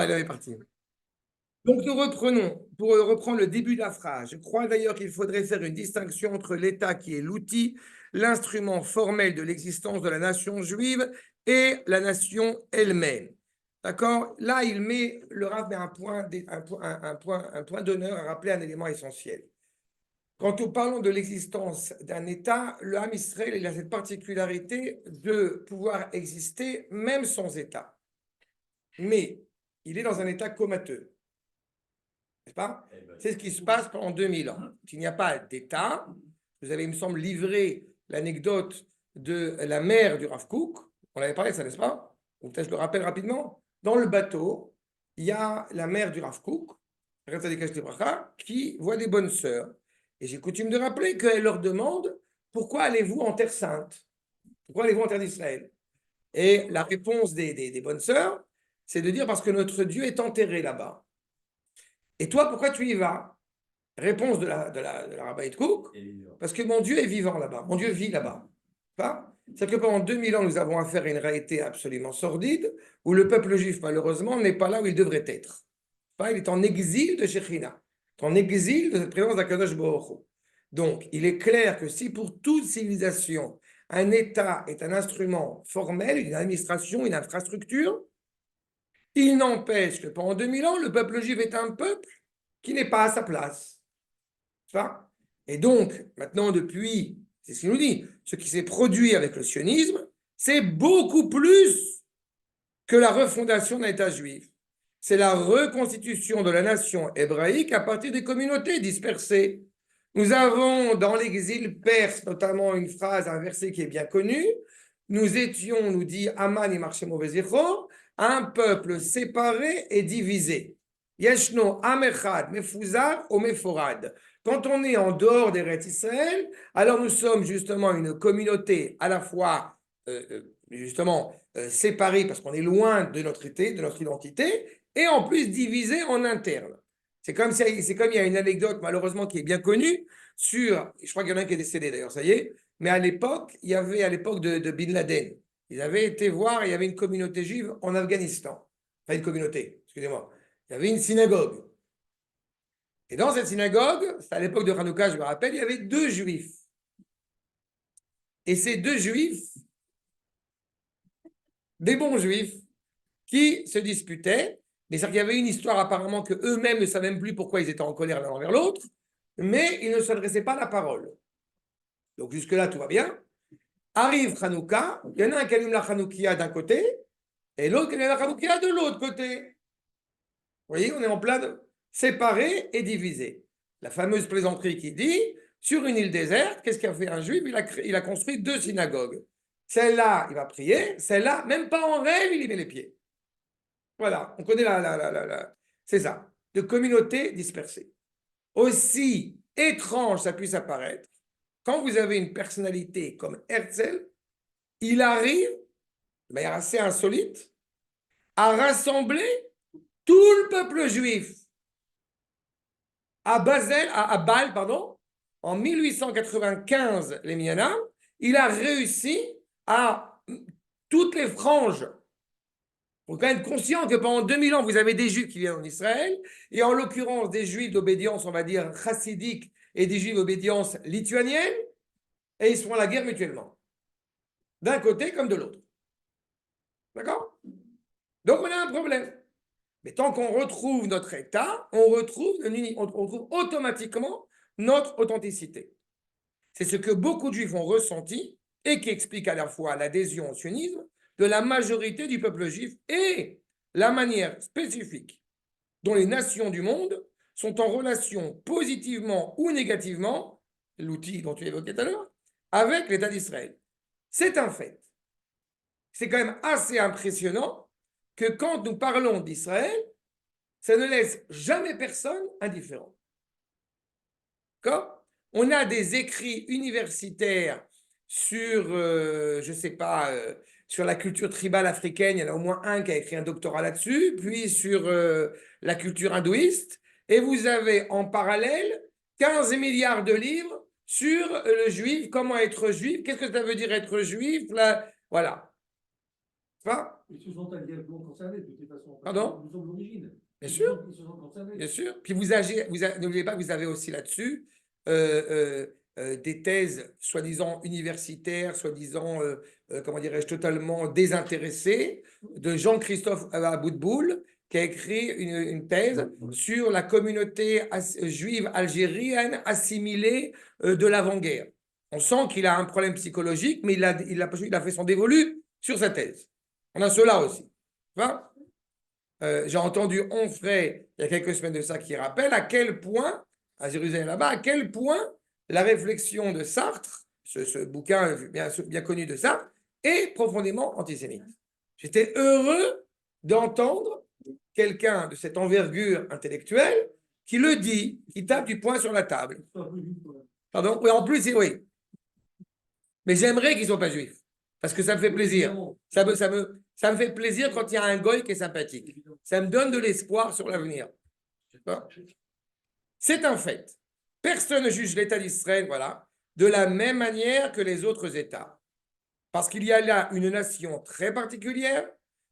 elle est partie. Donc, nous reprenons, pour reprendre le début de la phrase. Je crois d'ailleurs qu'il faudrait faire une distinction entre l'État qui est l'outil, l'instrument formel de l'existence de la nation juive et la nation elle-même. D'accord? Là, le Rav met un point d'honneur à rappeler un élément essentiel. Quand nous parlons de l'existence d'un État, le Ham Israël il a cette particularité de pouvoir exister même sans État. Mais il est dans un état comateux. N'est-ce pas? C'est ce qui se passe pendant 2000 ans. Il n'y a pas d'État. Vous avez, il me semble, livré l'anecdote de la mère du Rav Kook. On avait parlé de ça, n'est-ce pas? Donc, peut-être je le rappelle rapidement. Dans le bateau, il y a la mère du Rav Kook, qui voit des bonnes sœurs. Et j'ai coutume de rappeler qu'elle leur demande pourquoi allez-vous en Terre Sainte? Pourquoi allez-vous en Terre d'Israël? Et la réponse des bonnes sœurs, c'est de dire parce que notre Dieu est enterré là-bas. Et toi, pourquoi tu y vas? Réponse de la Rabbi Kook, parce que mon Dieu est vivant là-bas, mon Dieu vit là-bas. C'est que pendant 2000 ans, nous avons affaire à une réalité absolument sordide, où le peuple juif, malheureusement, n'est pas là où il devrait être. Il est en exil de Shekhinah, en exil de cette présence d'Akadosh Baruch Hu. Donc, il est clair que si pour toute civilisation, un État est un instrument formel, une administration, une infrastructure, il n'empêche que pendant 2000 ans, le peuple juif est un peuple qui n'est pas à sa place. Et donc, maintenant, depuis, c'est ce qu'il nous dit, ce qui s'est produit avec le sionisme, c'est beaucoup plus que la refondation d'un État juif. C'est la reconstitution de la nation hébraïque à partir des communautés dispersées. Nous avons dans l'exil perse notamment une phrase, un verset qui est bien connu. Nous étions, nous dit Aman et Marché un peuple séparé et divisé. Yeshno Amechad Mefuzar ou Meforad. Quand on est en dehors des Rêtes Israël, alors nous sommes justement une communauté à la fois séparée parce qu'on est loin de notre identité, et en plus divisée en interne. C'est comme il y a une anecdote malheureusement qui est bien connue sur, je crois qu'il y en a un qui est décédé d'ailleurs, ça y est, mais à l'époque, il y avait à l'époque de Bin Laden, ils avaient été voir, il y avait une communauté juive en Afghanistan. Enfin une communauté, excusez-moi. Il y avait une synagogue. Et dans cette synagogue, c'est à l'époque de Hanouka, je me rappelle, il y avait deux juifs. Et ces deux juifs, des bons juifs, qui se disputaient, mais c'est-à-dire qu'il y avait une histoire apparemment qu'eux-mêmes ne savaient même plus pourquoi ils étaient en colère l'un envers l'autre, mais ils ne s'adressaient pas la parole. Donc jusque-là, tout va bien. Arrive Hanouka, il y en a un qui allume la Hanoukia d'un côté, et l'autre qui allume la Hanoukia de l'autre côté. Vous voyez, on est en plein de séparés et divisés. La fameuse plaisanterie qui dit, sur une île déserte, qu'est-ce qu'a fait un juif? Il a construit deux synagogues. Celle-là, il va prier. Celle-là, même pas en rêve, il y met les pieds. Voilà, on connaît c'est ça, de communautés dispersées. Aussi étrange ça puisse apparaître, quand vous avez une personnalité comme Herzl, il arrive, de manière assez insolite, à rassembler tout le peuple juif à Bâle, pardon, en 1895, les Mianam, il a réussi à toutes les franges. Il faut quand même être conscient que pendant 2000 ans, vous avez des juifs qui viennent en Israël, et en l'occurrence des juifs d'obédience, on va dire, chassidique, et des juifs d'obédience lituanienne, et ils se font la guerre mutuellement. D'un côté comme de l'autre. D'accord? Donc on a un problème. Mais tant qu'on retrouve notre état, on retrouve automatiquement notre authenticité. C'est ce que beaucoup de juifs ont ressenti et qui explique à la fois l'adhésion au sionisme de la majorité du peuple juif et la manière spécifique dont les nations du monde sont en relation positivement ou négativement, l'outil dont tu évoquais tout à l'heure, avec l'État d'Israël. C'est un fait. C'est quand même assez impressionnant que quand nous parlons d'Israël, ça ne laisse jamais personne indifférent. D'accord? On a des écrits universitaires sur, je ne sais pas, sur la culture tribale africaine, il y en a au moins un qui a écrit un doctorat là-dessus, puis sur la culture hindouiste, et vous avez en parallèle 15 milliards de livres sur le juif, comment être juif, qu'est-ce que ça veut dire être juif, là, voilà. Pas? Ils se sont indirectement concernés de toute façon. Pardon? Nous sommes l'origine. Bien sûr. Ils se sont concernés. Bien sûr. Puis n'oubliez pas que vous avez aussi là-dessus des thèses soi-disant universitaires, soi-disant, comment dirais-je, totalement désintéressées, de Jean-Christophe Aboutboul, qui a écrit une thèse sur la communauté juive algérienne assimilée de l'avant-guerre. On sent qu'il a un problème psychologique, mais il a fait son dévolu sur sa thèse. On a cela aussi. Tu vois? J'ai entendu Onfray, il y a quelques semaines de ça, qui rappelle à quel point, à Jérusalem là-bas, à quel point la réflexion de Sartre, ce bouquin bien connu de Sartre, est profondément antisémite. J'étais heureux d'entendre quelqu'un de cette envergure intellectuelle qui le dit, qui tape du poing sur la table. Pardon? Oui, en plus, oui. Mais j'aimerais qu'ils ne soient pas juifs, parce que ça me fait plaisir. Ça me fait plaisir quand il y a un goy qui est sympathique. Ça me donne de l'espoir sur l'avenir. C'est un fait. Personne ne juge l'État d'Israël, voilà, de la même manière que les autres États. Parce qu'il y a là une nation très particulière,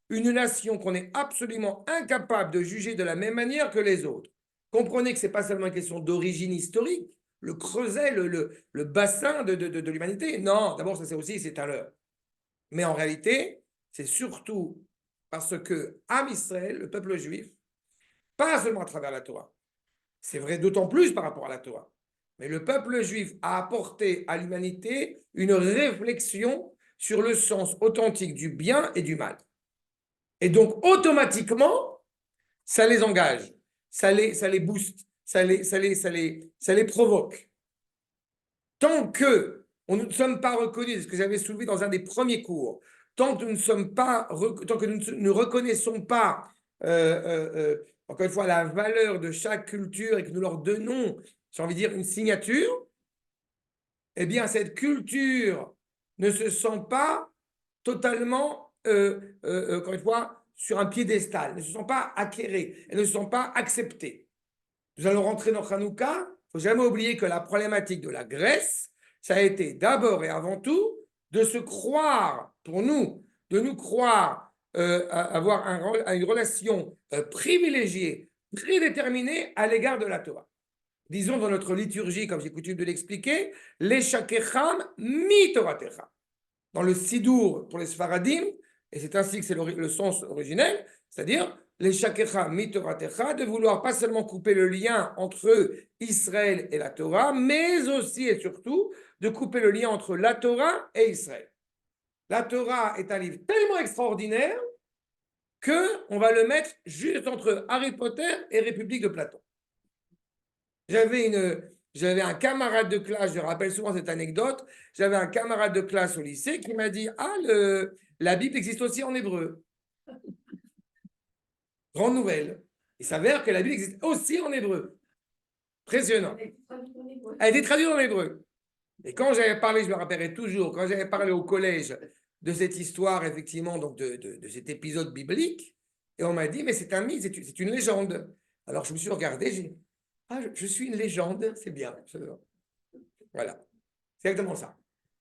une nation qu'on est absolument incapable de juger de la même manière que les autres. Comprenez que ce n'est pas seulement une question d'origine historique, le creuset, le bassin de l'humanité. Non, d'abord, ça c'est aussi, c'est à l'heure. Mais en réalité, c'est surtout parce que Am Israël, le peuple juif, pas seulement à travers la Torah, c'est vrai d'autant plus par rapport à la Torah, mais le peuple juif a apporté à l'humanité une réflexion sur le sens authentique du bien et du mal. Et donc, automatiquement, ça les engage, ça les booste, ça les provoque. Tant que nous ne sommes pas reconnus, c'est ce que j'avais soulevé dans un des premiers cours, tant que nous ne reconnaissons pas, encore une fois, la valeur de chaque culture et que nous leur donnons, j'ai envie de dire, une signature, eh bien, cette culture ne se sent pas totalement, encore une fois, sur un piédestal, ne se sent pas acquérée, elle ne se sent pas acceptée. Nous allons rentrer dans Hanouka, il ne faut jamais oublier que la problématique de la Grèce, ça a été d'abord et avant tout de se croire, pour nous, de nous croire avoir une relation privilégiée, prédéterminée à l'égard de la Torah. Disons dans notre liturgie, comme j'ai coutume de l'expliquer, l'Eshakecham mi Toratecha. Dans le Sidour pour les Sfaradim, et c'est ainsi que c'est le sens originel, c'est-à-dire l'Eshakecham mi Toratecha, de vouloir pas seulement couper le lien entre Israël et la Torah, mais aussi et surtout de couper le lien entre la Torah et Israël. La Torah est un livre tellement extraordinaire qu'on va le mettre juste entre Harry Potter et République de Platon. J'avais un camarade de classe, je rappelle souvent cette anecdote, j'avais un camarade de classe au lycée qui m'a dit « Ah, la Bible existe aussi en hébreu. » Grande nouvelle. Il s'avère que la Bible existe aussi en hébreu. Impressionnant. Elle a été traduite en hébreu. Et quand j'avais parlé, je me rappellerai toujours, quand j'avais parlé au collège de cette histoire, effectivement, donc de cet épisode biblique, et on m'a dit « Mais c'est un mythe, c'est une légende. » Alors je me suis regardé, j'ai dit « Ah, je suis une légende, c'est bien. » Voilà, c'est exactement ça.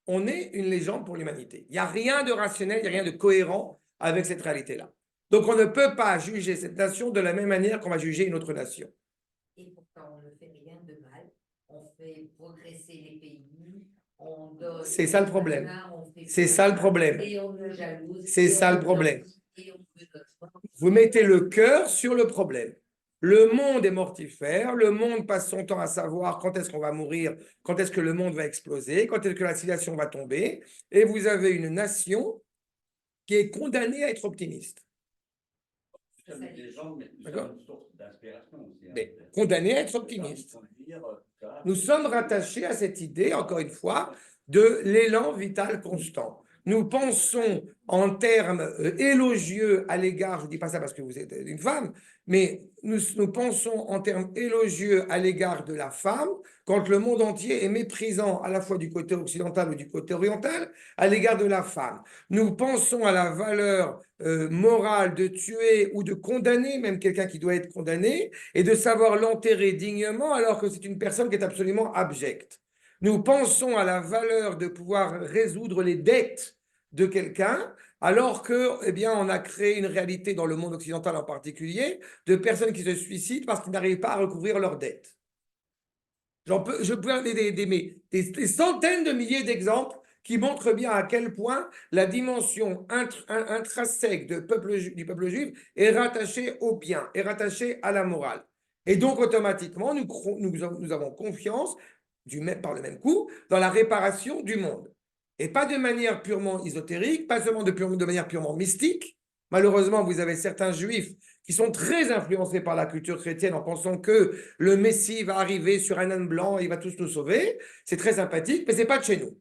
On est une légende pour l'humanité. Il n'y a rien de rationnel, il n'y a rien de cohérent avec cette réalité-là. Donc, on ne peut pas juger cette nation de la même manière qu'on va juger une autre nation. Et pourtant, on ne fait rien de mal. On fait progresser les pays. On donne. C'est ça le problème. C'est ça le problème. Et on ne jalouse. C'est ça le problème. Vous mettez le cœur sur le problème. Le monde est mortifère, le monde passe son temps à savoir quand est-ce qu'on va mourir, quand est-ce que le monde va exploser, quand est-ce que la civilisation va tomber, et vous avez une nation qui est condamnée à être optimiste. Mais condamnée à être optimiste. Nous sommes rattachés à cette idée, encore une fois, de l'élan vital constant. Nous pensons en termes élogieux à l'égard, je ne dis pas ça parce que vous êtes une femme, mais nous pensons en termes élogieux à l'égard de la femme quand le monde entier est méprisant à la fois du côté occidental ou du côté oriental à l'égard de la femme. Nous pensons à la valeur morale de tuer ou de condamner même quelqu'un qui doit être condamné et de savoir l'enterrer dignement alors que c'est une personne qui est absolument abjecte. Nous pensons à la valeur de pouvoir résoudre les dettes de quelqu'un alors que, eh bien, on a créé une réalité dans le monde occidental en particulier de personnes qui se suicident parce qu'ils n'arrivent pas à recouvrir leurs dettes. Je peux donner des centaines de milliers d'exemples qui montrent bien à quel point la dimension intrinsèque du peuple juif est rattachée au bien, est rattachée à la morale. Et donc, automatiquement, nous avons confiance, par le même coup, dans la réparation du monde. Et pas de manière purement ésotérique, pas seulement de manière purement mystique. Malheureusement, vous avez certains juifs qui sont très influencés par la culture chrétienne en pensant que le Messie va arriver sur un âne blanc et il va tous nous sauver. C'est très sympathique, mais ce n'est pas de chez nous.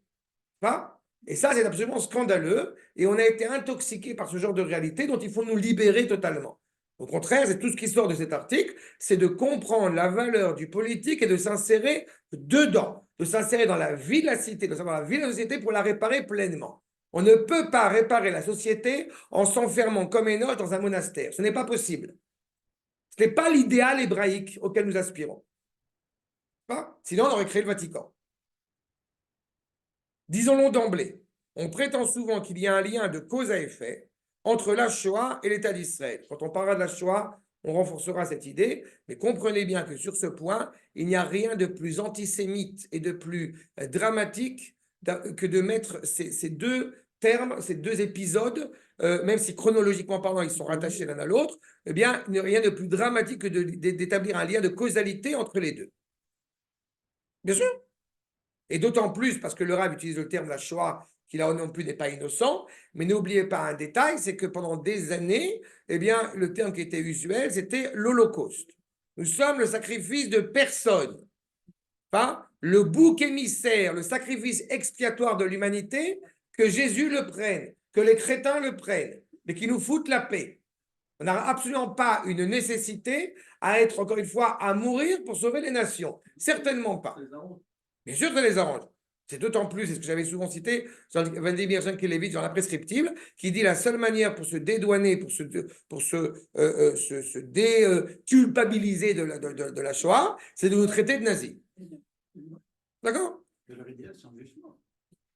Pas. Et ça, c'est absolument scandaleux. Et on a été intoxiqué par ce genre de réalité dont il faut nous libérer totalement. Au contraire, c'est tout ce qui sort de cet article, c'est de comprendre la valeur du politique et de s'insérer dedans, de s'insérer dans la vie de la cité, de savoir la vie de la société pour la réparer pleinement. On ne peut pas réparer la société en s'enfermant comme Enoch dans un monastère. Ce n'est pas possible. Ce n'est pas l'idéal hébraïque auquel nous aspirons. Pas. Sinon, on aurait créé le Vatican. Disons-le d'emblée, on prétend souvent qu'il y a un lien de cause à effet entre la Shoah et l'État d'Israël. Quand on parlera de la Shoah, on renforcera cette idée, mais comprenez bien que sur ce point, il n'y a rien de plus antisémite et de plus dramatique que de mettre ces deux termes, ces deux épisodes, même si chronologiquement parlant, ils sont rattachés l'un à l'autre, eh bien, il n'y a rien de plus dramatique que d'établir un lien de causalité entre les deux. Bien sûr. Et d'autant plus parce que le Rav utilise le terme la Shoah, qui là non plus n'est pas innocent, mais n'oubliez pas un détail, c'est que pendant des années, eh bien, le terme qui était usuel, c'était l'Holocauste. Nous sommes le sacrifice de personne, pas le bouc émissaire, le sacrifice expiatoire de l'humanité, que Jésus le prenne, que les crétins le prennent, mais qui nous foutent la paix. On n'a absolument pas une nécessité à être, encore une fois, à mourir pour sauver les nations. Certainement pas. Bien sûr que ça les arrange. C'est d'autant plus, c'est ce que j'avais souvent cité, Vladimir Jankelevitch dans la prescriptible, qui dit la seule manière pour se dédouaner, pour se déculpabiliser de la Shoah, c'est de nous traiter de nazis. D'accord? Leur idéal, c'est un juif mort.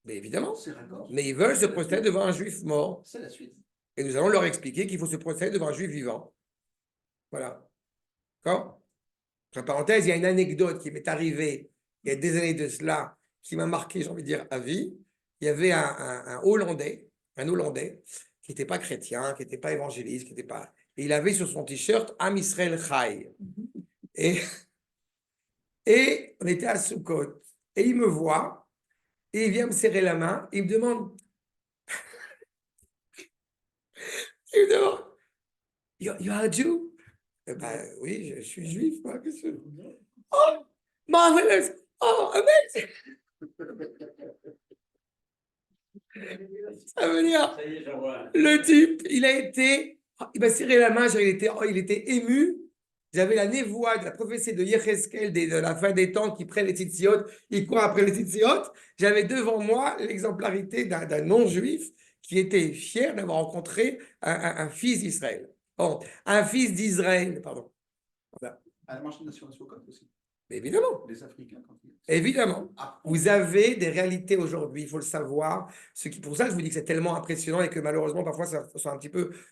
Mais évidemment. C'est raccord. Mais ils veulent se procéder devant un juif mort. C'est la suite. Et nous allons leur expliquer qu'il faut se procéder devant un juif vivant. Voilà. D'accord? Entre parenthèses, il y a une anecdote qui m'est arrivée il y a des années de cela, qui m'a marqué, j'ai envie de dire, à vie. Il y avait un Hollandais qui n'était pas chrétien, qui n'était pas évangéliste, qui n'était pas. Et il avait sur son t-shirt Am Israël Chai. Et on était à Sukkot. Et il me voit, et il vient me serrer la main, et il me demande, you are a Jew? Eh ben, oui, je suis juif, moi. Qu'est-ce que... Oh, marvelous! Oh, amazing! Ça veut dire, le type, il m'a serré la main, il était ému. J'avais la névoie de la prophétie de Yecheskel de la fin des temps qui prennent les tzitziot, il court après les tzitziot. J'avais devant moi l'exemplarité d'un non-juif qui était fier d'avoir rencontré un fils d'Israël. Bon, un fils d'Israël, pardon. Voilà. À la marche nationale aussi. Mais évidemment. Les Africains, quand ils... Évidemment. Vous avez des réalités aujourd'hui, il faut le savoir. Pour ça, je vous dis que c'est tellement impressionnant et que malheureusement, parfois,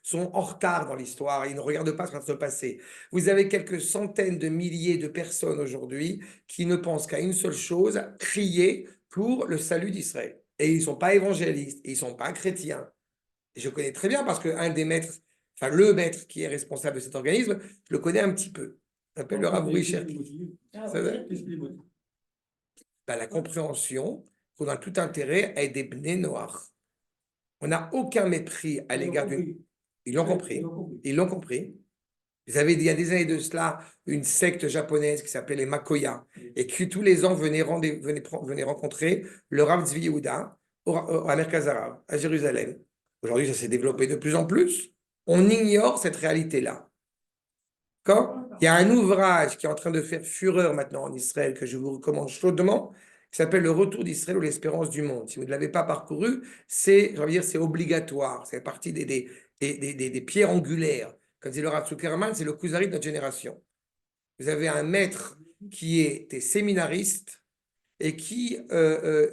sont en retard dans l'histoire. Ils ne regardent pas ce qui va se passer. Vous avez quelques centaines de milliers de personnes aujourd'hui qui ne pensent qu'à une seule chose, crier pour le salut d'Israël. Et ils ne sont pas évangélistes, et ils ne sont pas chrétiens. Et je connais très bien parce qu'un des maîtres, enfin le maître qui est responsable de cet organisme, je le connais un petit peu. Il s'appelle le Rav Uri Cherki. La compréhension qu'on a tout intérêt à être des bnei noirs. On n'a aucun mépris à l'égard d'une... Ils l'ont compris. Ils l'ont compris. Vous avez, il y a des années de cela, une secte japonaise qui s'appelait les Makoya et qui tous les ans venait rencontrer le Rav Tzvi Yehuda à Merkaz Arav, à Jérusalem. Aujourd'hui, ça s'est développé de plus en plus. On ignore cette réalité-là. Il y a un ouvrage qui est en train de faire fureur maintenant en Israël, que je vous recommande chaudement, qui s'appelle Le Retour d'Israël ou l'Espérance du monde. Si vous ne l'avez pas parcouru, c'est obligatoire. C'est partie des pierres angulaires. Comme dit le Rav Zuckerman, c'est le Kuzari de notre génération. Vous avez un maître qui était séminariste, et qui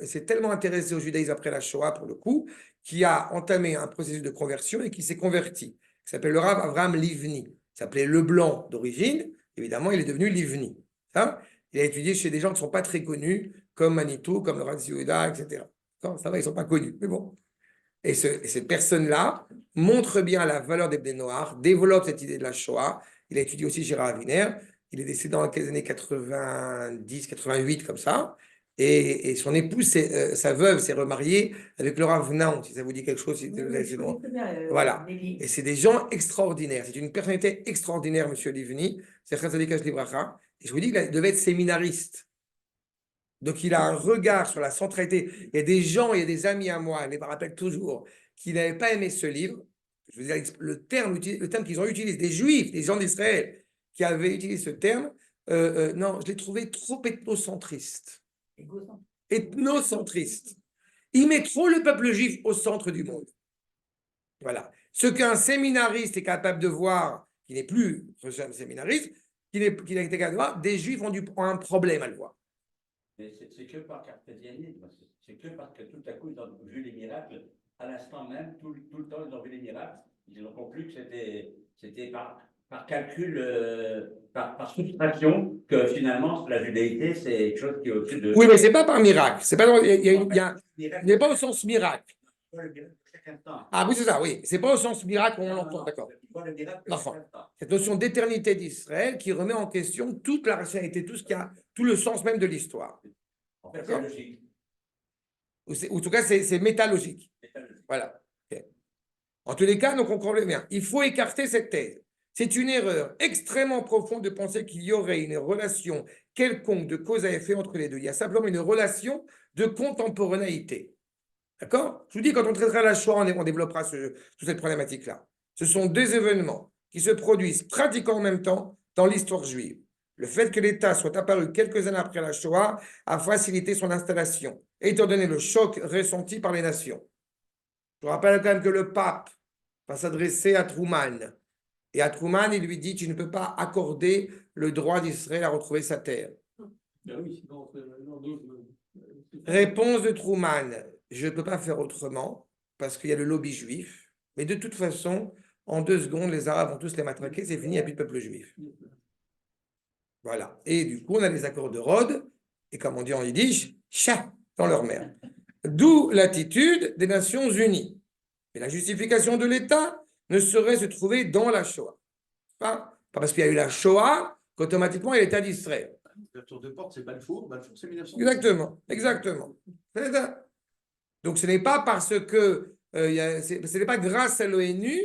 s'est tellement intéressé au judaïsme après la Shoah, pour le coup, qui a entamé un processus de conversion et qui s'est converti, qui s'appelle le Rav Avraham Livni. Il s'appelait Leblanc d'origine, évidemment, il est devenu Livni. Hein, il a étudié chez des gens qui ne sont pas très connus, comme Manitou, comme le Rav Yehuda, etc. Ça va, ils ne sont pas connus, mais bon. Et cette personne-là montre bien la valeur des Bnei Noach, développe cette idée de la Shoah. Il a étudié aussi chez Rav Aviner. Il est décédé dans les années 90, 88, comme ça. Et son épouse, sa veuve, s'est remariée avec le Rav Naon, si ça vous dit quelque chose. Voilà. Et c'est des gens extraordinaires. C'est une personnalité extraordinaire, M. Livni. C'est Chazalikash Libracha. Et je vous dis qu'il devait être séminariste. Donc, il a un regard sur la centralité. Il y a des gens, il y a des amis à moi, je me rappelle toujours, qui n'avaient pas aimé ce livre. Je veux dire, le terme qu'ils ont utilisé, des Juifs, des gens d'Israël, qui avaient utilisé ce terme, non, je l'ai trouvé trop ethnocentriste. Ethnocentriste. Il met trop le peuple juif au centre du monde. Voilà. Ce qu'un séminariste est capable de voir, qui n'est plus un séminariste, qu'il a été capable de voir, des Juifs ont un problème à le voir. Mais c'est que par cartésianisme, c'est que parce que tout à coup, ils ont vu les miracles, à l'instant même, tout le temps, ils ont vu les miracles, ils ont conclu que c'était par calcul, par soustraction, que finalement, la judéité, c'est quelque chose qui est au-dessus de... Oui, mais ce n'est pas par miracle. Il n'est pas au sens miracle. Ah oui, c'est ça, oui. C'est pas au sens miracle qu'on l'entend, d'accord. Enfin, cette notion d'éternité d'Israël qui remet en question toute la rationalité, tout le sens même de l'histoire. En fait, c'est logique. Ou en tout cas, c'est métalogique. Voilà. Okay. En tous les cas, donc on comprend bien. Il faut écarter cette thèse. C'est une erreur extrêmement profonde de penser qu'il y aurait une relation quelconque de cause à effet entre les deux. Il y a simplement une relation de contemporanéité. D'accord? Je vous dis, quand on traitera la Shoah, on développera toute cette problématique-là. Ce sont deux événements qui se produisent pratiquement en même temps dans l'histoire juive. Le fait que l'État soit apparu quelques années après la Shoah a facilité son installation, étant donné le choc ressenti par les nations. Je vous rappelle quand même que le pape va s'adresser à Truman. Et à Truman, il lui dit, tu ne peux pas accorder le droit d'Israël à retrouver sa terre. Réponse de Truman, je ne peux pas faire autrement parce qu'il y a le lobby juif. Mais de toute façon, en 2 secondes, les Arabes vont tous les matraquer, c'est fini, il n'y a plus de peuple juif. Voilà. Et du coup, on a les accords de Rhodes, et comme on dit en yiddish, chat dans leur mer. D'où l'attitude des Nations Unies. Et la justification de l'État ne saurait se trouver dans la Shoah. Pas parce qu'il y a eu la Shoah qu'automatiquement il y a l'État d'Israël. Le tour de porte, c'est Balfour. Balfour, c'est 1900. Exactement. C'est ça. Donc, ce n'est pas parce que, ce n'est pas grâce à l'ONU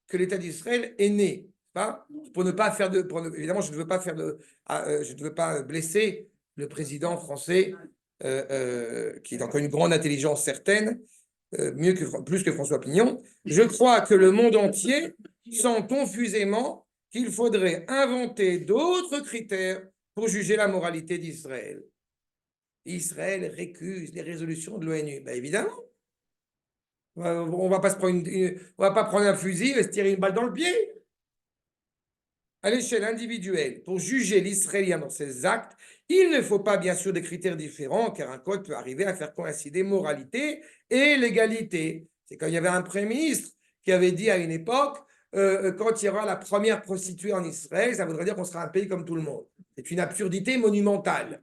que l'État d'Israël est né. Pas pour ne pas faire évidemment, je ne veux pas je ne veux pas blesser le président français, qui est encore une grande intelligence certaine, plus que François Pignon. Je crois que le monde entier sent confusément qu'il faudrait inventer d'autres critères pour juger la moralité d'Israël. Israël récuse les résolutions de l'ONU. Ben évidemment. On va pas prendre un fusil et se tirer une balle dans le pied. À l'échelle individuelle, pour juger l'Israélien dans ses actes, il ne faut pas bien sûr des critères différents, car un code peut arriver à faire coïncider moralité et légalité. C'est quand il y avait un Premier ministre qui avait dit à une époque, quand il y aura la première prostituée en Israël, ça voudrait dire qu'on sera un pays comme tout le monde. C'est une absurdité monumentale.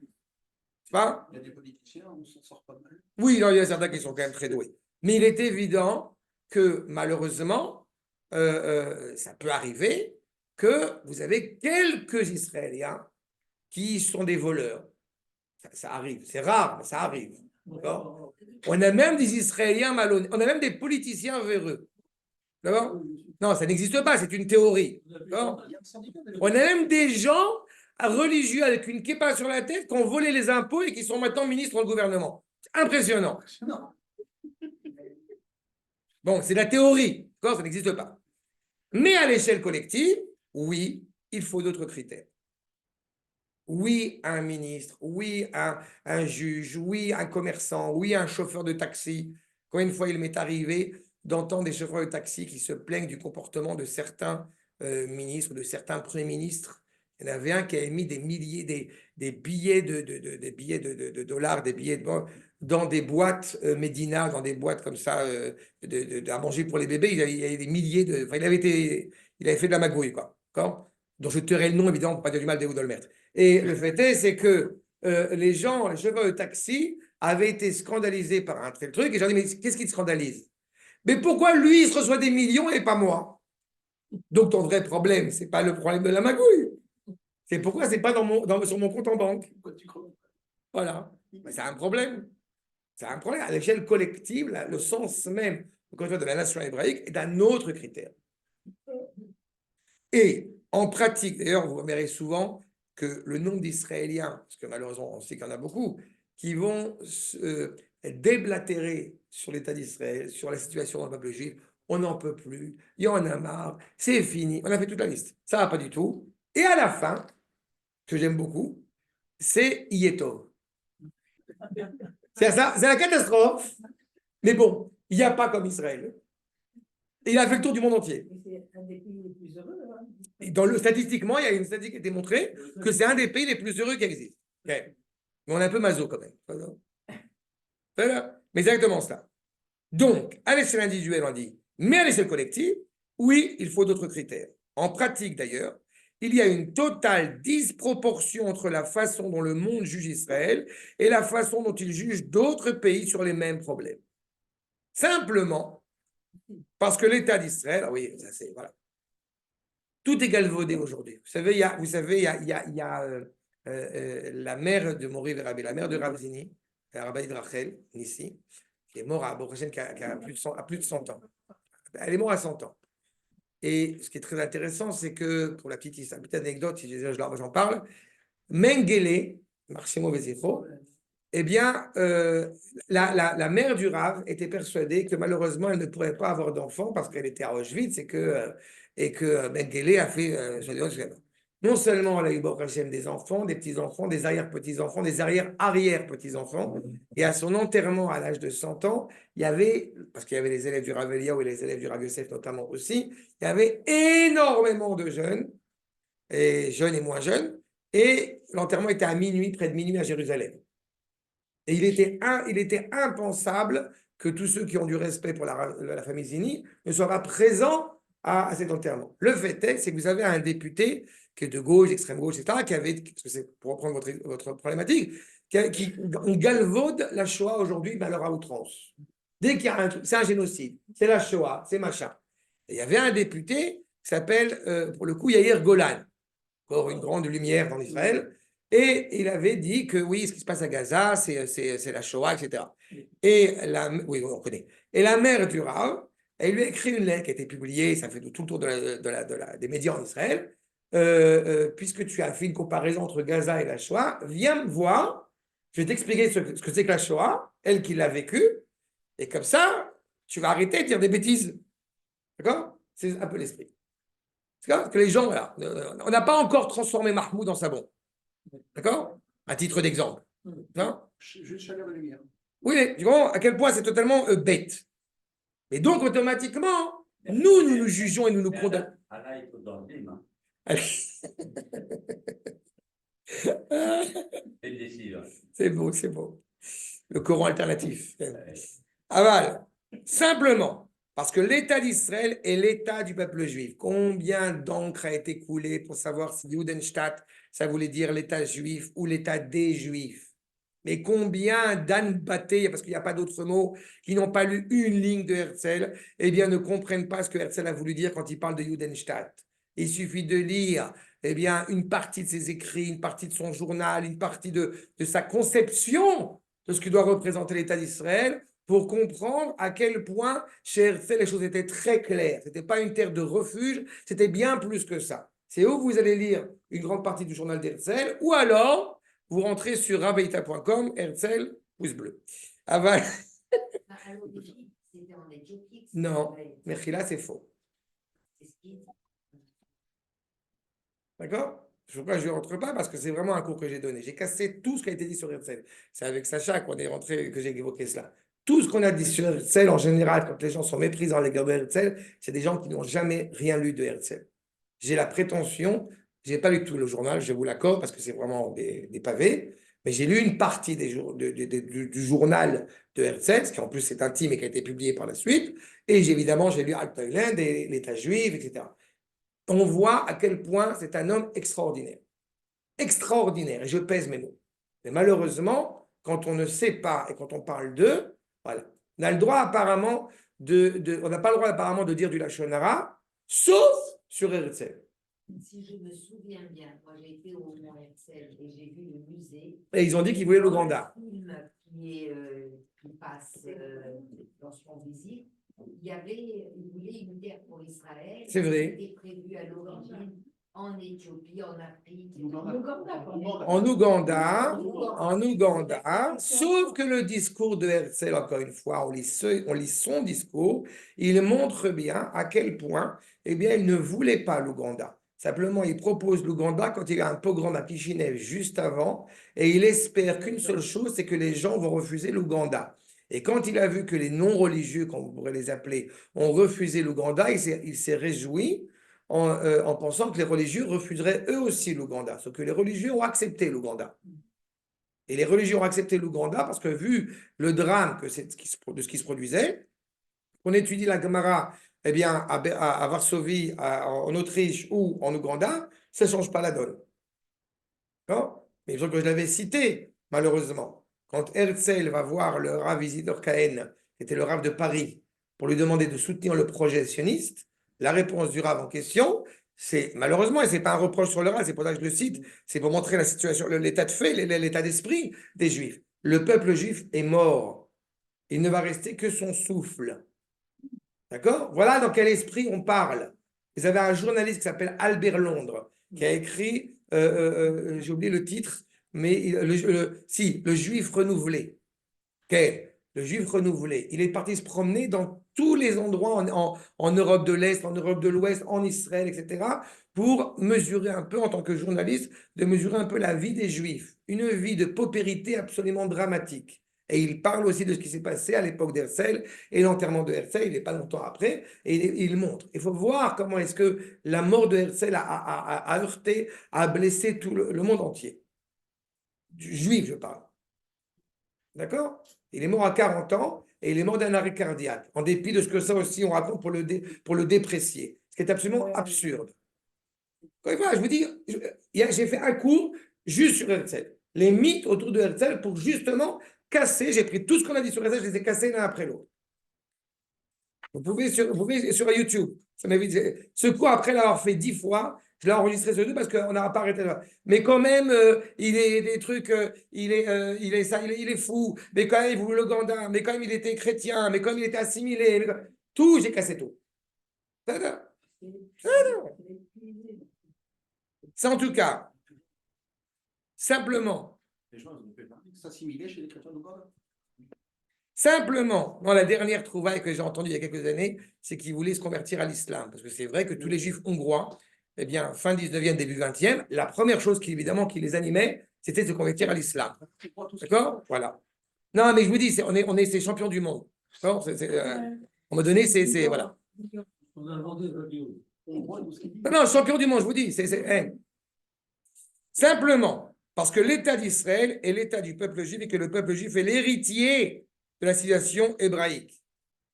Pas? Il y a des politiciens, on s'en sort pas mal. Oui, non, il y a certains qui sont quand même très doués. Mais il est évident que malheureusement, ça peut arriver que vous avez quelques Israéliens qui sont des voleurs. Ça arrive, c'est rare, mais ça arrive. D'accord? On a même des Israéliens malhonnêtes, on a même des politiciens véreux. D'accord? Non, ça n'existe pas, c'est une théorie. D'accord? On a même des gens religieux avec une kippa sur la tête qui ont volé les impôts et qui sont maintenant ministres dans le gouvernement. Impressionnant. Bon, c'est la théorie, d'accord, ça n'existe pas. Mais à l'échelle collective, oui, il faut d'autres critères. Oui, un ministre, oui, un juge, oui, un commerçant, oui, un chauffeur de taxi. Combien de fois il m'est arrivé d'entendre des chauffeurs de taxi qui se plaignent du comportement de certains ministres, de certains premiers ministres, Il y en avait un qui avait mis des milliers, des billets des billets de dollars, des billets dans des boîtes Medina, dans des boîtes comme ça à manger pour les bébés. Il avait des milliers de. Enfin, il avait fait de la magouille, quoi. D'accord, donc je tairai le nom, évidemment, pour pas dire du mal d'Ehud Olmert. Et le fait est, c'est que les chauffeurs de taxi avaient été scandalisés par un tel truc. Et j'ai dit, mais qu'est-ce qui te scandalise? Mais pourquoi lui, il se reçoit des millions et pas moi? Donc, ton vrai problème, ce n'est pas le problème de la magouille. C'est pourquoi ce n'est pas sur mon compte en banque. Pourquoi tu crois? Voilà. C'est un problème. C'est un problème. À l'échelle collective, là, le sens même de la nation hébraïque est un autre critère. Et en pratique, d'ailleurs, vous verrez souvent que le nombre d'Israéliens, parce que malheureusement, on sait qu'il y en a beaucoup, qui vont déblatérer sur l'État d'Israël, sur la situation dans le peuple juif. On n'en peut plus, il y en a marre, c'est fini. On a fait toute la liste. Ça va pas du tout. Et à la fin, que j'aime beaucoup, c'est Yetov. C'est ça, c'est la catastrophe. Mais bon, il n'y a pas comme Israël. Et il a fait le tour du monde entier. C'est un des pays les plus heureux. Hein. Et statistiquement, il y a une statistique qui a démontré que c'est un des pays les plus heureux qui existent. Okay. Mais on est un peu maso quand même. Voilà. Mais c'est exactement ça. Donc, à l'échelle individuelle, on dit, mais à l'échelle collective, oui, il faut d'autres critères. En pratique, d'ailleurs, il y a une totale disproportion entre la façon dont le monde juge Israël et la façon dont il juge d'autres pays sur les mêmes problèmes. Simplement, parce que l'État d'Israël, oui, ça c'est, voilà. Tout est galvaudé aujourd'hui. Vous savez, il y a la mère de Mori Verabé, la mère de Rav Zini, Rabbi Rachel, ici, qui est mort à qui a plus de 100 ans. Elle est morte à 100 ans. Et ce qui est très intéressant, c'est que, pour la petite anecdote, si j'en parle, Mengele, Marchemo Vezifo, eh bien, la mère du Rav était persuadée que malheureusement, elle ne pourrait pas avoir d'enfant parce qu'elle était à Auschwitz et que Mengele a fait non seulement elle a eu des enfants, des petits-enfants, des arrière-petits-enfants, des arrière-arrière-petits-enfants, et à son enterrement à l'âge de 100 ans, il y avait, parce qu'il y avait les élèves du Rav Eliyahu et les élèves du Rav Yosef notamment aussi, il y avait énormément de jeunes et moins jeunes, et l'enterrement était à minuit, près de minuit à Jérusalem. Et il était impensable que tous ceux qui ont du respect pour la famille Zini ne soient pas présents à cet enterrement. Le fait est, c'est que vous avez un député qui est de gauche, d'extrême gauche, etc., qui avait, parce que c'est pour reprendre votre problématique, on galvaude la Shoah aujourd'hui, malheur à outrance. Dès qu'il y a un truc, c'est un génocide, c'est la Shoah, c'est machin. Et il y avait un député qui s'appelle, pour le coup, Yair Golan, encore une grande lumière en Israël, et il avait dit que oui, ce qui se passe à Gaza, c'est la Shoah, etc. Oui, on connaît. Et la mère du Rav, elle lui a écrit une lettre qui a été publiée, ça fait tout le tour des médias en Israël, puisque tu as fait une comparaison entre Gaza et la Shoah, viens me voir, je vais t'expliquer ce que c'est que la Shoah, elle qui l'a vécu, et comme ça, tu vas arrêter de dire des bêtises. D'accord? C'est un peu l'esprit. C'est que les gens, voilà, on n'a pas encore transformé Mahmoud en savon. D'accord? À titre d'exemple. Hein? Juste chaleur et lumière. Oui, tu comprends à quel point c'est totalement bête. Et donc, automatiquement, nous jugeons et nous condamnons. Allah est dans le film. Hein. C'est beau, c'est beau. Le Coran alternatif. Aval, simplement, parce que l'État d'Israël est l'État du peuple juif. Combien d'encre a été coulée pour savoir si Judenstaat, ça voulait dire l'État juif ou l'État des Juifs? Mais combien d'Anbaté, parce qu'il n'y a pas d'autre mot, qui n'ont pas lu une ligne de Herzl, eh bien, ne comprennent pas ce que Herzl a voulu dire quand il parle de Judenstaat. Il suffit de lire eh bien, une partie de ses écrits, une partie de son journal, une partie de sa conception de ce que doit représenter l'État d'Israël pour comprendre à quel point, chez Herzl, les choses étaient très claires. Ce n'était pas une terre de refuge, c'était bien plus que ça. C'est où vous allez lire une grande partie du journal d'Herzl, ou alors vous rentrez sur rabbeita.com, Herzl, pouce bleu. Aval. Non, Mechila, c'est faux. D'accord? Pourquoi je ne rentre pas? Parce que c'est vraiment un cours que j'ai donné. J'ai cassé tout ce qui a été dit sur Herzl. C'est avec Sacha qu'on est rentré que j'ai évoqué cela. Tout ce qu'on a dit sur Herzl, en général, quand les gens sont méprisants à l'égard de Herzl, c'est des gens qui n'ont jamais rien lu de Herzl. J'ai la prétention Je n'ai pas lu tout le journal, je vous l'accorde, parce que c'est vraiment des pavés. Mais j'ai lu une partie du journal de Herzl, qui en plus est intime et qui a été publié par la suite. Et évidemment, j'ai lu Alt-Thailand et l'État juif, etc. On voit à quel point c'est un homme extraordinaire. Extraordinaire, et je pèse mes mots. Mais malheureusement, quand on ne sait pas et quand on parle d'eux, voilà. On a le droit apparemment on n'a pas le droit apparemment de dire du Lachon Hara, sauf sur Herzl. Si je me souviens bien, moi j'ai été au Mont Herzl et j'ai vu le musée. Et ils ont dit qu'ils voulaient dans l'Ouganda. le film qui passe lorsqu'on visite, ils voulaient une terre pour Israël. C'est vrai. C'était prévu à l'origine en Éthiopie, en Afrique. En Ouganda, sauf que le discours de Herzl, encore une fois, on lit son discours, il montre bien à quel point, eh bien, il ne voulait pas l'Ouganda. Simplement, il propose l'Ouganda quand il y a un pogrom à Kishinev juste avant, et il espère qu'une seule chose, c'est que les gens vont refuser l'Ouganda. Et quand il a vu que les non-religieux, comme vous pourrez les appeler, ont refusé l'Ouganda, il s'est réjoui en pensant que les religieux refuseraient eux aussi l'Ouganda. Sauf que les religieux ont accepté l'Ouganda. Et les religieux ont accepté l'Ouganda parce que vu le drame de ce qui se produisait, on étudie la Gemara eh bien, à Varsovie, en Autriche ou en Ouganda, ça ne change pas la donne. D'accord? Mais il faut que je l'avais cité, malheureusement. Quand Herzl va voir le Rav Isidore Cohen, qui était le Rav de Paris, pour lui demander de soutenir le projet sioniste, la réponse du Rav en question, c'est malheureusement, et ce n'est pas un reproche sur le Rav, c'est pour ça que je le cite, c'est pour montrer la situation, l'état de fait, l'état d'esprit des Juifs. Le peuple juif est mort. Il ne va rester que son souffle. D'accord? Voilà dans quel esprit on parle. Vous avez un journaliste qui s'appelle Albert Londres, qui a écrit, j'ai oublié le titre, mais le Juif renouvelé. Okay. Le Juif renouvelé. Il est parti se promener dans tous les endroits en Europe de l'Est, en Europe de l'Ouest, en Israël, etc., pour mesurer un peu, en tant que journaliste, de mesurer un peu la vie des Juifs. Une vie de paupérité absolument dramatique. Et il parle aussi de ce qui s'est passé à l'époque d'Herzl et l'enterrement de Herzl, il n'est pas longtemps après, et il montre. Il faut voir comment est-ce que la mort de Herzl a heurté, a blessé tout le monde entier. Du juif, je parle. D'accord? Il est mort à 40 ans et il est mort d'un arrêt cardiaque, en dépit de ce que ça aussi on raconte pour le déprécier, ce qui est absolument absurde. Voilà, je vous dis, j'ai fait un cours juste sur Herzl, les mythes autour de Herzl pour justement casser, j'ai pris tout ce qu'on a dit sur Herzl, je les ai cassés l'un après l'autre. Vous pouvez sur YouTube, ça m'évite. Ce cours, après l'avoir fait 10 fois, je l'ai enregistré sur YouTube parce qu'on n'a pas arrêté là. Mais quand même, il est des trucs, il est fou. Mais quand même, il voulait l'Ouganda. Mais quand même, il était chrétien. Mais comme il était assimilé. Tout, j'ai cassé tout. C'est en tout cas, simplement. Les gens ont fait s'assimiler chez les chrétiens d'Ouganda. Simplement, dans la dernière trouvaille que j'ai entendue il y a quelques années, c'est qu'ils voulaient se convertir à l'islam. Parce que c'est vrai que tous les juifs hongrois, eh bien, fin 19e, début 20e, la première chose qui les animait, c'était de se convertir à l'islam. D'accord? Voilà. Non, mais je vous dis, c'est champion du monde. D'accord? À un moment donné, voilà. On a inventé le radio. Non, champion du monde, je vous dis. Simplement, parce que l'État d'Israël est l'État du peuple juif et que le peuple juif est l'héritier de la civilisation hébraïque.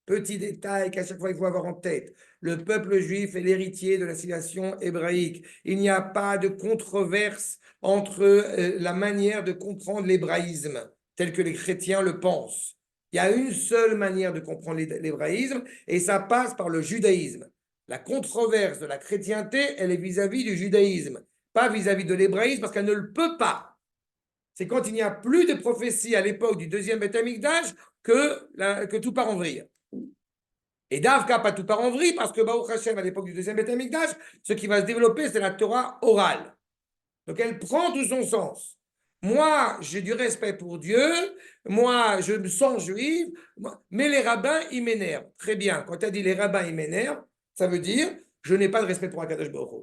Petit détail qu'à chaque fois il faut avoir en tête. Le peuple juif est l'héritier de la civilisation hébraïque. Il n'y a pas de controverse entre la manière de comprendre l'hébraïsme tel que les chrétiens le pensent. Il y a une seule manière de comprendre l'hébraïsme et ça passe par le judaïsme. La controverse de la chrétienté, elle est vis-à-vis du judaïsme, pas vis-à-vis de l'hébraïsme parce qu'elle ne le peut pas. C'est quand il n'y a plus de prophétie à l'époque du deuxième Beth Amikdash que tout part en vrille. Et Davka, pas tout part en vrille, parce que Baruch Hashem, à l'époque du deuxième Beth Amikdash, ce qui va se développer, c'est la Torah orale. Donc elle prend tout son sens. Moi, j'ai du respect pour Dieu, moi, je me sens juif, mais les rabbins, ils m'énervent. Très bien, quand tu as dit les rabbins, ils m'énervent, ça veut dire je n'ai pas de respect pour Akadosh Baruch Hu.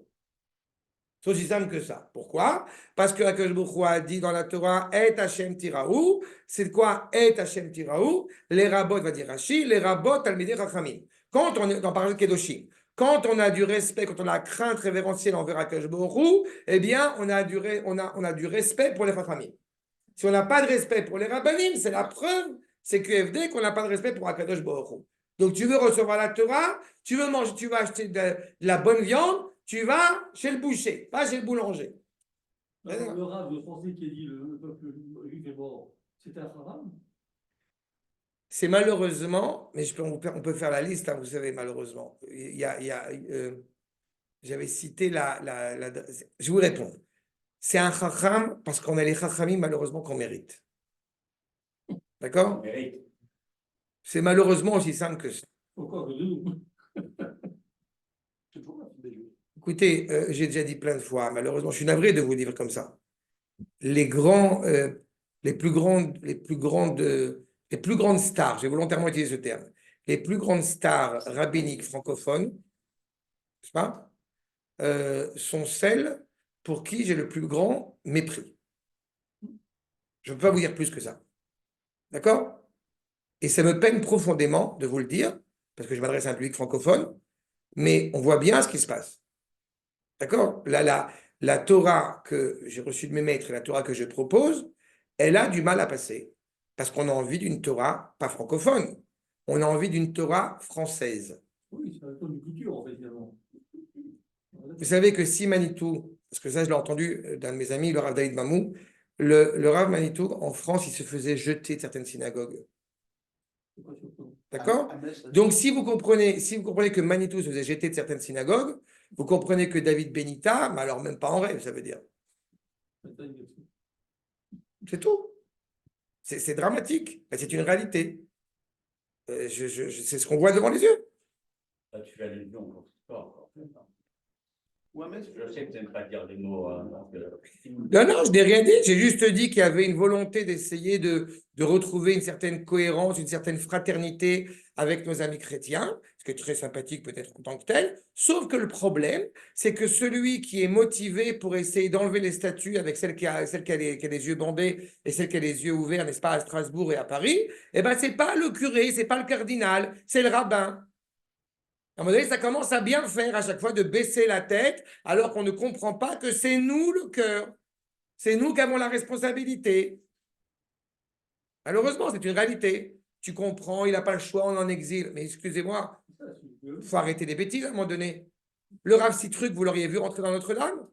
C'est aussi simple que ça. Pourquoi? Parce que Akadosh Baruch Hu a dit dans la Torah Et Hashem Tiraou. C'est quoi Et Hashem Tiraou? Les rabbot, va dire Rashi, les rabbot Talmidei Chachamim. Quand on est dans Parashat Kedoshim, Quand on a du respect, quand on a la crainte révérentielle envers Akadosh Baruch Hu, eh bien, on a du respect pour les Chachamim. Si on n'a pas de respect pour les Rabbanim, c'est la preuve, c'est QFD qu'on n'a pas de respect pour Akadosh Baruch Hu. Donc, tu veux recevoir la Torah, tu veux manger, tu vas acheter de la bonne viande, tu vas chez le boucher, pas chez le boulanger. Le rave, le français qui a dit le peuple juif est mort, c'était un haram? C'est malheureusement, mais on peut faire la liste, hein, vous savez, malheureusement. J'avais cité je vous réponds. C'est un chacham parce qu'on a les chachamim, malheureusement, qu'on mérite. D'accord? Mérite. C'est malheureusement aussi simple que ça. Pourquoi que nous? C'est toujours la fille des Juifs. Écoutez, j'ai déjà dit plein de fois, malheureusement, je suis navré de vous dire comme ça. Les plus grandes stars, j'ai volontairement utilisé ce terme, les plus grandes stars rabbiniques francophones, n'est-ce pas, sont celles pour qui j'ai le plus grand mépris. Je ne peux pas vous dire plus que ça. D'accord? Et ça me peine profondément de vous le dire, parce que je m'adresse à un public francophone, mais on voit bien ce qui se passe. D'accord? La Torah que j'ai reçue de mes maîtres et la Torah que je propose, elle a du mal à passer. Parce qu'on a envie d'une Torah pas francophone. On a envie d'une Torah française. Oui, c'est un peu de culture, en fait, finalement. Vous savez que si Manitou, parce que ça je l'ai entendu d'un de mes amis, le Rav David Mamou, le Rav Manitou, en France, il se faisait jeter de certaines synagogues. C'est pas surprenant. D'accord? À Metz, Donc, si vous comprenez que Manitou se faisait jeter de certaines synagogues, vous comprenez que David Benita, mais alors même pas en rêve, ça veut dire. C'est tout. C'est dramatique. C'est une réalité. C'est ce qu'on voit devant les yeux. Là, tu fais allusion au sport. Ou à Metz, Je sais que tu n'aimes pas dire des mots. Non, je n'ai rien dit. J'ai juste dit qu'il y avait une volonté d'essayer de retrouver une certaine cohérence, une certaine fraternité avec nos amis chrétiens, ce qui est très sympathique peut-être en tant que tel. Sauf que le problème, c'est que celui qui est motivé pour essayer d'enlever les statues avec celle qui a les yeux bandés et celle qui a les yeux ouverts, n'est-ce pas, à Strasbourg et à Paris, eh ben, ce n'est pas le curé, ce n'est pas le cardinal, c'est le rabbin. À un moment donné, ça commence à bien faire à chaque fois de baisser la tête alors qu'on ne comprend pas que c'est nous le cœur. C'est nous qui avons la responsabilité. Malheureusement, c'est une réalité. Tu comprends, il n'a pas le choix, on en exil. Mais excusez-moi, il faut arrêter des bêtises à un moment donné. Le Rav Citruc, vous l'auriez vu rentrer dans Notre-Dame?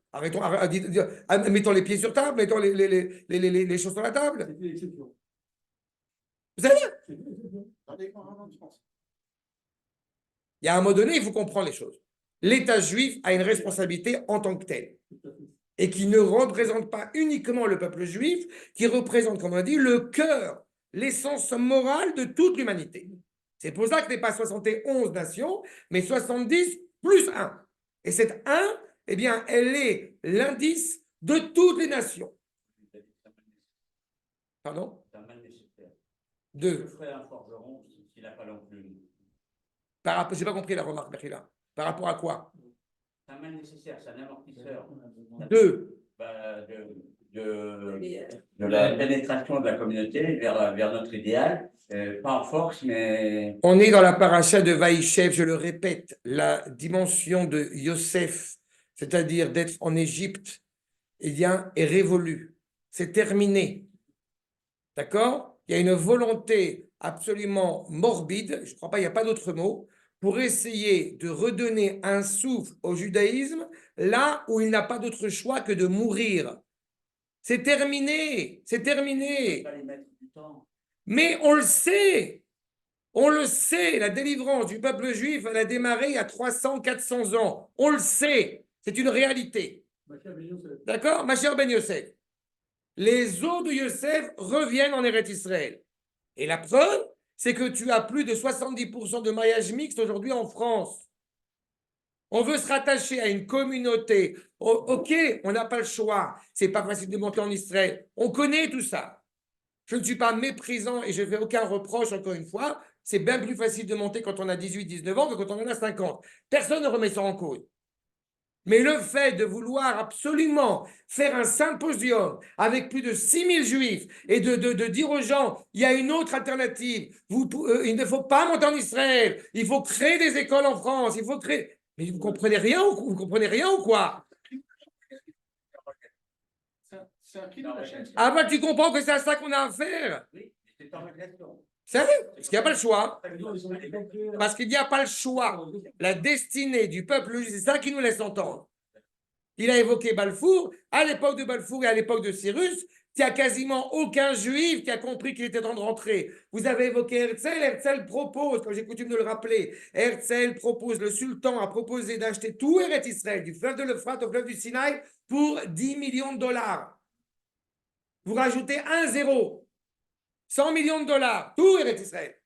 Mettons les pieds sur table, mettons les choses sur la table. c'était l'exception. Vous savez, C'était l'exception. il y a un moment donné, il faut comprendre les choses. L'État juif a une responsabilité en tant que tel. Et qui ne représente pas uniquement le peuple juif, qui représente, comme on a dit, le cœur, l'essence morale de toute l'humanité. C'est pour ça que ce n'est pas 71 nations, mais 70 plus 1. Et cette 1, eh bien, elle est l'indice de toutes les nations. Pardon? C'est un mal nécessaire. Deux. Que ferait un forgeron s'il n'a pas l'enclume? Je n'ai pas compris la remarque, Berkhila. Par rapport à quoi? C'est un mal nécessaire, c'est un amortisseur. Deux. De la pénétration de la communauté vers notre idéal, pas en force, mais... On est dans la paracha de Vaïchev, je le répète, la dimension de Yosef, c'est-à-dire d'être en Égypte, eh bien, est révolue. C'est terminé. D'accord? Il y a une volonté absolument morbide, je ne crois pas, il n'y a pas d'autre mot, pour essayer de redonner un souffle au judaïsme là où il n'a pas d'autre choix que de mourir. C'est terminé, c'est terminé. Pas les mettre du temps. Mais on le sait, la délivrance du peuple juif, elle a démarré il y a 300, 400 ans. On le sait, c'est une réalité. D'accord? Ma chère Ben Yosef. Les eaux de Yosef reviennent en Eretz Israël. Et la preuve, c'est que tu as plus de 70% de mariage mixte aujourd'hui en France. On veut se rattacher à une communauté. Ok, on n'a pas le choix. C'est pas facile de monter en Israël. On connaît tout ça. Je ne suis pas méprisant et je ne fais aucun reproche, encore une fois. C'est bien plus facile de monter quand on a 18, 19 ans que quand on en a 50. Personne ne remet ça en cause. Mais le fait de vouloir absolument faire un symposium avec plus de 6000 juifs et de dire aux gens, il y a une autre alternative, il ne faut pas monter en Israël, il faut créer des écoles en France, il faut créer... Mais vous comprenez rien ou vous comprenez rien ou quoi? C'est un cri de la chaîne. Ah bah tu comprends que c'est à ça qu'on a affaire. Oui, c'est en régression. Sérieux? Parce qu'il n'y a pas le choix. Parce qu'il n'y a pas le choix. La destinée du peuple, c'est ça qui nous laisse entendre. Il a évoqué Balfour. À l'époque de Balfour et à l'époque de Cyrus, il n'y a quasiment aucun juif qui a compris qu'il était temps de rentrer. Vous avez évoqué Herzl. Herzl propose, comme j'ai coutume de le rappeler, Herzl propose, le sultan a proposé d'acheter tout Eretz Israël, du fleuve de l'Euphrate au fleuve du Sinaï, pour 10 millions de dollars. Vous rajoutez un zéro. 100 millions de dollars, tout Eretz Israël.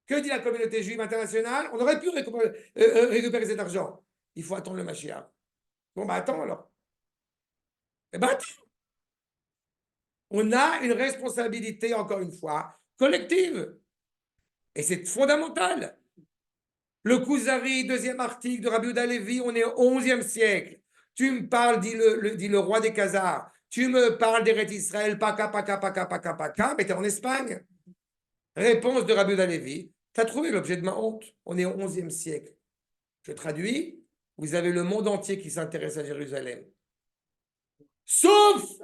Que dit la communauté juive internationale? On aurait pu récupérer cet argent. Il faut attendre le Mashiach. Bon, bah attends alors. Eh ben attends. On a une responsabilité, encore une fois, collective. Et c'est fondamental. Le Kuzari, deuxième article de Rabbi Yehuda Levi, on est au XIe siècle. Tu me parles, dit le roi des Khazars. Tu me parles d'Eretz Israël, paka, mais tu es en Espagne. Réponse de Rabbi Yehuda Levi. Tu as trouvé l'objet de ma honte. On est au XIe siècle. Je traduis. Vous avez le monde entier qui s'intéresse à Jérusalem. Sauf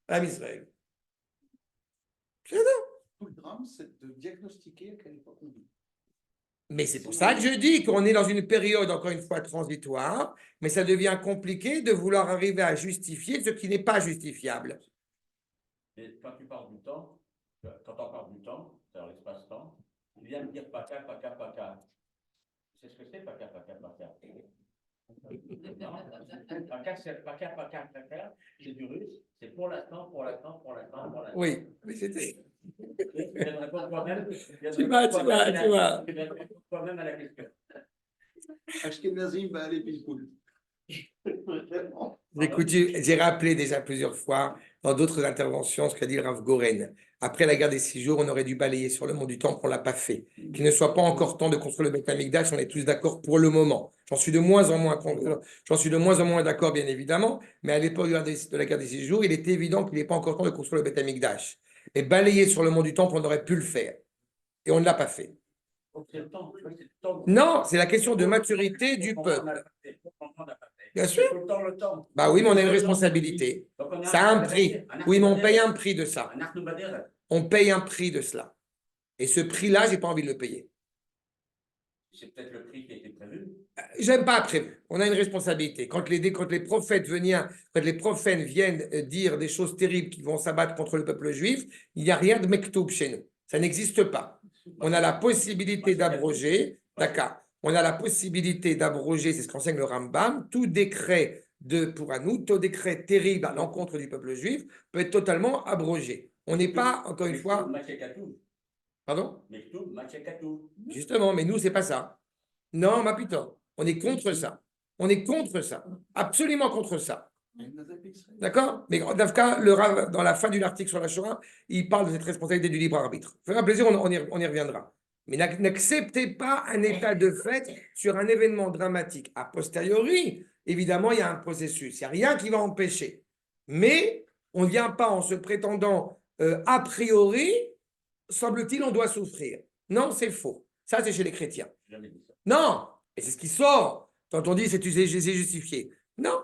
à Israël. Tout le drame, c'est de diagnostiquer à quelle époque on vit. Mais c'est pour ça que je dis qu'on est dans une période, encore une fois, transitoire, mais ça devient compliqué de vouloir arriver à justifier ce qui n'est pas justifiable. Et quand tu parles du temps, quand on parle du temps, c'est-à-dire l'espace-temps, tu viens de dire paka. C'est ce que c'est paka. Paka, c'est du russe, c'est pour l'instant. Oui, mais c'était. Tu vois. Toi-même à la question. Ashkenazim va aller Bilkoul. Écoutez, j'ai rappelé déjà plusieurs fois dans d'autres interventions ce qu'a dit le Rav Goren. Après la guerre des 6 jours, on aurait dû balayer sur le mont du Temple, on ne l'a pas fait. Qu'il ne soit pas encore temps de construire le Beth Amikdash, on est tous d'accord pour le moment. J'en suis de moins en moins d'accord, bien évidemment, mais à l'époque de la guerre des 6 jours, il était évident qu'il n'est pas encore temps de construire le Beth Amikdash. Et balayer sur le mont du Temple, on aurait pu le faire. Et on ne l'a pas fait. Non, c'est la question de maturité du peuple. Bien sûr. Bah oui, mais on a une responsabilité. Ça a un prix. Oui, mais on paye un prix de ça. On paye un prix de cela. Et ce prix-là, je n'ai pas envie de le payer. C'est peut-être le prix qui a été prévu. J'aime pas prévu. On a une responsabilité. Quand les prophètes viennent dire des choses terribles qui vont s'abattre contre le peuple juif, il n'y a rien de mektoub chez nous. Ça n'existe pas. On a la possibilité d'abroger, d'accord. On a la possibilité d'abroger, c'est ce qu'enseigne le Rambam, tout décret tout décret terrible à l'encontre du peuple juif peut être totalement abrogé. On n'est pas, encore une fois. Pardon? Justement, mais nous, c'est pas ça. Non, ma putain, on est contre ça. On est contre ça. Absolument contre ça. D'accord? Mais Dafka, dans la fin de l'article sur la Shoah, il parle de cette responsabilité du libre arbitre. Ça fera plaisir, on y reviendra. Mais n'acceptez pas un état de fait sur un événement dramatique. A posteriori, évidemment, il y a un processus. Il n'y a rien qui va empêcher. Mais on ne vient pas en se prétendant a priori, semble-t-il, on doit souffrir. Non, c'est faux. Ça, c'est chez les chrétiens. Non, et c'est ce qui sort quand on dit c'est justifié. Non,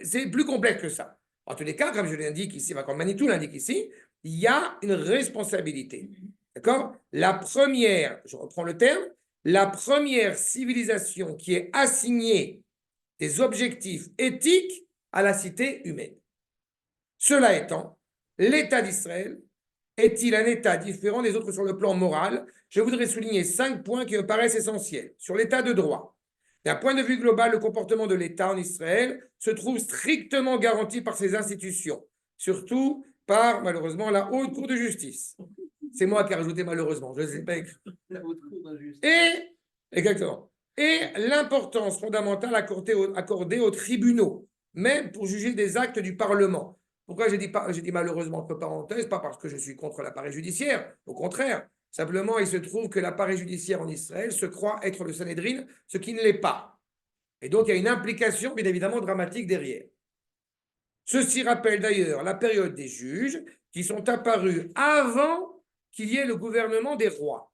c'est plus complexe que ça. En tous les cas, comme je l'indique ici, comme Manitou l'indique ici, il y a une responsabilité. D'accord? La première, je reprends le terme, la première civilisation qui est assignée des objectifs éthiques à la cité humaine. Cela étant, l'État d'Israël est-il un État différent des autres sur le plan moral? Je voudrais souligner 5 points qui me paraissent essentiels. Sur l'État de droit, d'un point de vue global, le comportement de l'État en Israël se trouve strictement garanti par ses institutions, surtout par, malheureusement, la Haute Cour de justice. C'est moi qui ai rajouté malheureusement, je ne sais pas écrit. La Haute Cour de justice. Exactement. Et l'importance fondamentale accordée aux tribunaux, même pour juger des actes du Parlement. Pourquoi j'ai dit malheureusement entre parenthèses? Pas parce que je suis contre l'appareil judiciaire, au contraire. Simplement, il se trouve que l'appareil judiciaire en Israël se croit être le Sanhédrin, ce qui ne l'est pas. Et donc, il y a une implication, bien évidemment, dramatique derrière. Ceci rappelle d'ailleurs la période des juges qui sont apparus avant qu'il y ait le gouvernement des rois.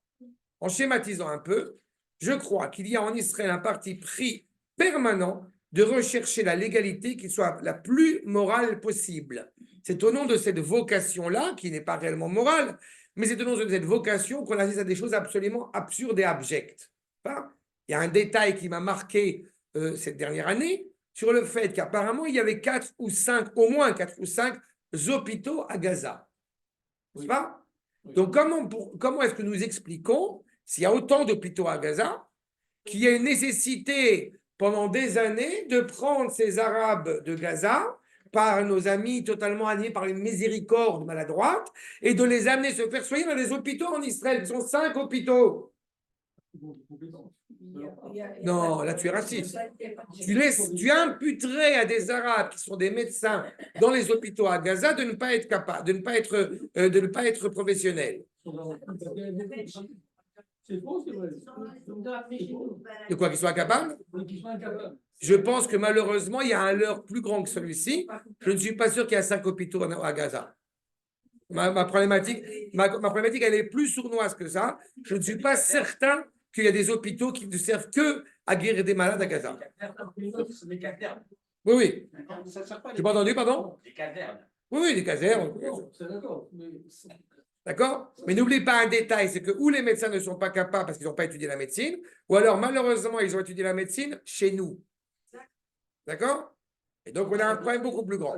En schématisant un peu, Je crois qu'il y a en Israël un parti pris permanent de rechercher la légalité qui soit la plus morale possible. C'est au nom de cette vocation-là, qui n'est pas réellement morale, mais c'est au nom de cette vocation qu'on assiste à des choses absolument absurdes et abjectes. Hein? Il y a un détail qui m'a marqué cette dernière année sur le fait qu'apparemment, il y avait 4 ou 5, au moins 4 ou 5 hôpitaux à Gaza. N'est-ce pas? Donc, comment est-ce que nous expliquons, s'il y a autant d'hôpitaux à Gaza, qu'il y a une nécessité pendant des années de prendre ces Arabes de Gaza par nos amis totalement animés par une miséricorde maladroite et de les amener se faire soigner dans des hôpitaux en Israël. Ce sont 5 hôpitaux. Non, là tu es raciste. Tu imputerais à des Arabes qui sont des médecins dans les hôpitaux à Gaza de ne pas être capables, de ne pas être professionnels. C'est faux, c'est vrai. De quoi qu'ils soient capables? Je pense que malheureusement, il y a un leurre plus grand que celui-ci. Je ne suis pas sûr qu'il y a 5 hôpitaux à Gaza. Ma problématique, elle est plus sournoise que ça. Je ne suis pas certain qu'il y a des hôpitaux qui ne servent que à guérir des malades à Gaza. Oui, oui. Tu m'as entendu, pardon? Des casernes. Oui, oui, des casernes. C'est d'accord. D'accord? Mais n'oubliez pas un détail, c'est que ou les médecins ne sont pas capables parce qu'ils n'ont pas étudié la médecine, ou alors malheureusement, ils ont étudié la médecine chez nous. D'accord? Et donc, on a un problème beaucoup plus grand.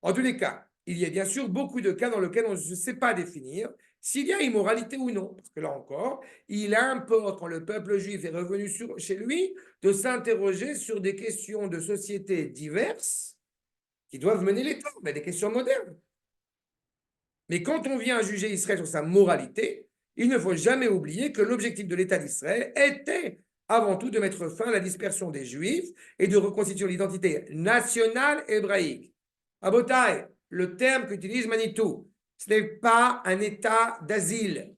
En tous les cas, il y a bien sûr beaucoup de cas dans lesquels on ne sait pas définir s'il y a immoralité ou non. Parce que là encore, il importe, quand le peuple juif est revenu chez lui, de s'interroger sur des questions de société diverses qui doivent mener l'État, mais des questions modernes. Mais quand on vient juger Israël sur sa moralité, il ne faut jamais oublier que l'objectif de l'État d'Israël était avant tout de mettre fin à la dispersion des Juifs et de reconstituer l'identité nationale hébraïque. Abotai, le terme qu'utilise Manitou, ce n'est pas un état d'asile.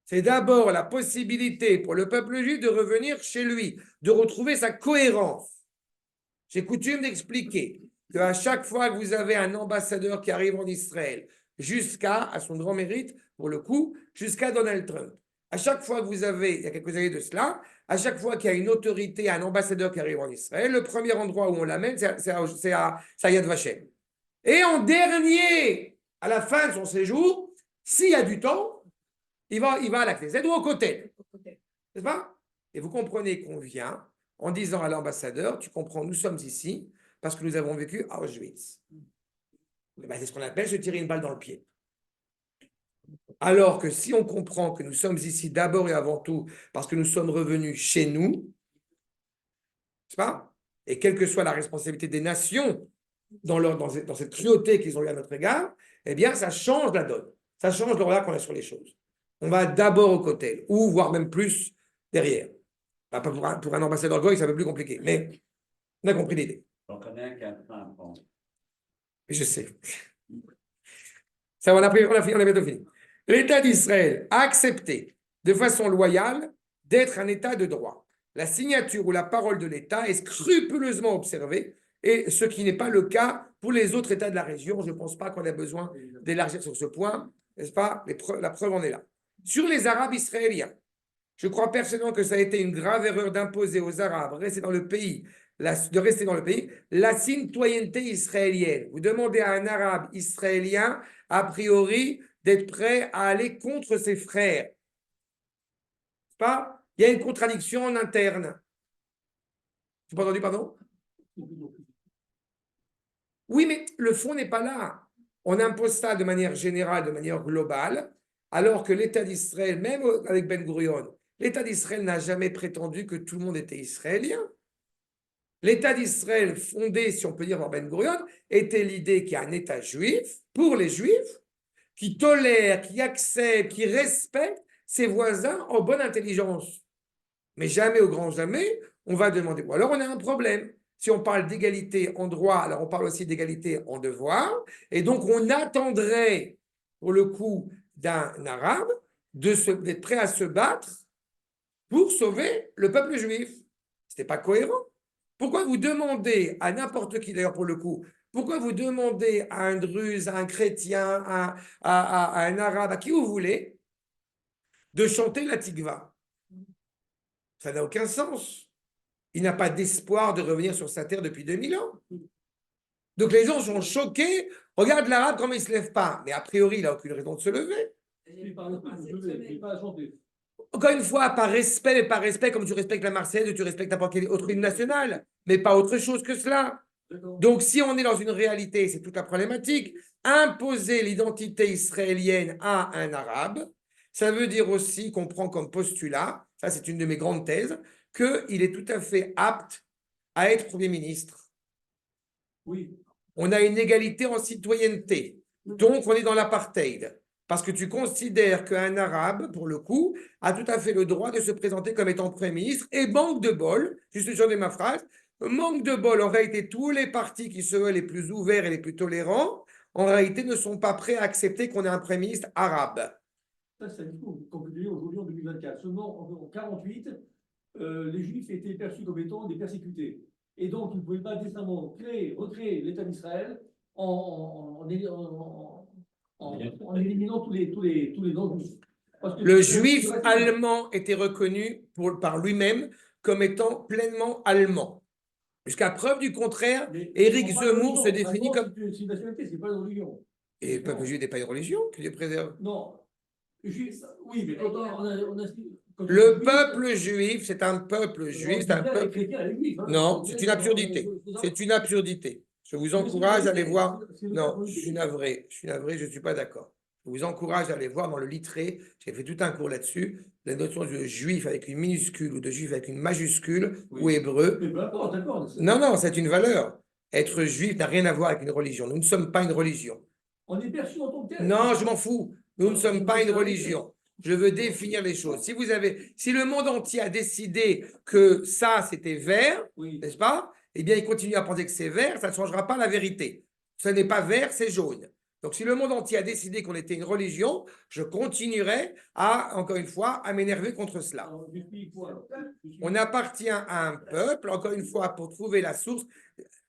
C'est d'abord la possibilité pour le peuple juif de revenir chez lui, de retrouver sa cohérence. J'ai coutume d'expliquer qu'à chaque fois que vous avez un ambassadeur qui arrive en Israël, à son grand mérite, pour le coup, jusqu'à Donald Trump, à chaque fois que vous avez, il y a quelques années de cela, à chaque fois qu'il y a une autorité, un ambassadeur qui arrive en Israël, le premier endroit où on l'amène, c'est à Yad Vashem. Et en dernier, à la fin de son séjour, s'il y a du temps, il va à la Knesset ou au côté. N'est-ce pas? Et vous comprenez qu'on vient en disant à l'ambassadeur, tu comprends, nous sommes ici parce que nous avons vécu à Auschwitz. Ben, c'est ce qu'on appelle se tirer une balle dans le pied. Alors que si on comprend que nous sommes ici d'abord et avant tout parce que nous sommes revenus chez nous, n'est-ce pas? Et quelle que soit la responsabilité des nations dans cette cruauté qu'ils ont eu à notre égard, eh bien, ça change la donne. Ça change le regard qu'on a sur les choses. On va d'abord au côté, ou voire même plus derrière. Bah, pour un ambassadeur goy, c'est un peu plus compliqué, mais on a compris l'idée. On connaît un qui a un train à prendre. Je sais. Ça, on a bientôt fini. L'État d'Israël a accepté de façon loyale d'être un État de droit. La signature ou la parole de l'État est scrupuleusement observée, et ce qui n'est pas le cas pour les autres États de la région. Je ne pense pas qu'on a besoin d'élargir sur ce point, n'est-ce pas? La preuve en est là. Sur les Arabes israéliens, je crois personnellement que ça a été une grave erreur d'imposer aux Arabes de rester dans le pays, la citoyenneté israélienne. Vous demandez à un Arabe israélien, a priori, d'être prêt à aller contre ses frères. Pas? Il y a une contradiction en interne. Tu n'as pas entendu, pardon? Oui, mais le fond n'est pas là. On impose ça de manière générale, de manière globale, alors que l'État d'Israël, même avec Ben Gurion, l'État d'Israël n'a jamais prétendu que tout le monde était israélien. L'État d'Israël, fondé, si on peut dire, par Ben Gurion, était l'idée qu'il y a un État juif, pour les Juifs, qui tolère, qui accepte, qui respecte ses voisins en bonne intelligence. Mais jamais, au grand jamais, on va demander. Ou alors, on a un problème. Si on parle d'égalité en droit, alors on parle aussi d'égalité en devoir. Et donc, on attendrait, pour le coup d'un Arabe, d'être prêt à se battre pour sauver le peuple juif. Ce n'est pas cohérent. Pourquoi vous demandez à n'importe qui, d'ailleurs pour le coup, pourquoi vous demandez à un druze, à un chrétien, à un arabe, à qui vous voulez, de chanter la Tikva. Ça n'a aucun sens. Il n'a pas d'espoir de revenir sur sa terre depuis 2000 ans. Donc les gens sont choqués. Regarde l'arabe, comment il ne se lève pas. Mais a priori, il n'a aucune raison de se lever. Mais pas à chanter. Encore une fois, par respect, mais par respect, comme tu respectes la Marseillaise ou tu respectes n'importe quel autre hymne national, mais pas autre chose que cela. Donc, si on est dans une réalité, c'est toute la problématique, imposer l'identité israélienne à un arabe, ça veut dire aussi qu'on prend comme postulat, ça c'est une de mes grandes thèses, qu'il est tout à fait apte à être Premier ministre. Oui. On a une égalité en citoyenneté, donc on est dans l'apartheid. Parce que tu considères qu'un arabe, pour le coup, a tout à fait le droit de se présenter comme étant Premier ministre, et manque de bol, juste une chose de ma phrase, manque de bol, en réalité, tous les partis qui se veulent les plus ouverts et les plus tolérants, en réalité, ne sont pas prêts à accepter qu'on ait un Premier ministre arabe. Ça, c'est un discours qu'on peut dire aujourd'hui en 2024. Seulement, en 1948, les Juifs étaient perçus comme étant des persécutés. Et donc, ils ne pouvaient pas décemment recréer l'État d'Israël en éliminant tous les non-juifs. Le juif allemand était reconnu par lui-même comme étant pleinement allemand. Jusqu'à preuve du contraire, Éric Zemmour se définit comme... C'est une nationalité, c'est pas une religion. Et le peuple juif n'est pas une religion, que Dieu préserve. Non. Oui, mais quand on a le peuple juif, c'est un peuple juif, c'est un peuple... Non, c'est une absurdité. C'est une absurdité. Je vous encourage à aller voir... Non, je suis navré, je ne suis pas d'accord. Je vous encourage à aller voir dans le Littré, j'ai fait tout un cours là-dessus, la notion de juif avec une minuscule ou de juif avec une majuscule ou hébreu. Non, c'est une valeur. Être juif n'a rien à voir avec une religion. Nous ne sommes pas une religion. On est perçu en tant que tel. Non, je m'en fous. Nous ne sommes pas une religion. Je veux définir les choses. Si le monde entier a décidé que ça, c'était vert, n'est-ce pas? Eh bien, il continue à penser que c'est vert, ça ne changera pas la vérité. Ce n'est pas vert, c'est jaune. Donc, si le monde entier a décidé qu'on était une religion, je continuerai à, encore une fois, à m'énerver contre cela. On appartient à un peuple, encore une fois, pour trouver la source.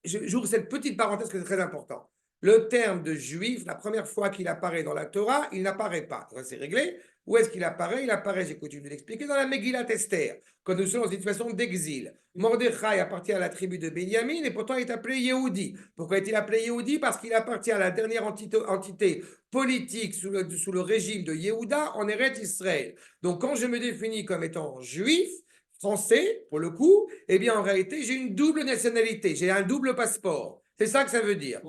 J'ouvre cette petite parenthèse que c'est très important. Le terme de juif, la première fois qu'il apparaît dans la Torah, il n'apparaît pas. Ça, c'est réglé. Où est-ce qu'il apparaît? Il apparaît, j'ai coutume de l'expliquer, dans la Megillat Esther, quand nous sommes dans une situation d'exil. Mordechai appartient à la tribu de Benjamin et pourtant il est appelé Yehudi. Pourquoi est-il appelé Yehudi? Parce qu'il appartient à la dernière entité politique sous le régime de Yehuda en Eretz Israël. Donc quand je me définis comme étant juif, français, pour le coup, eh bien en réalité j'ai une double nationalité, j'ai un double passeport. C'est ça que ça veut dire.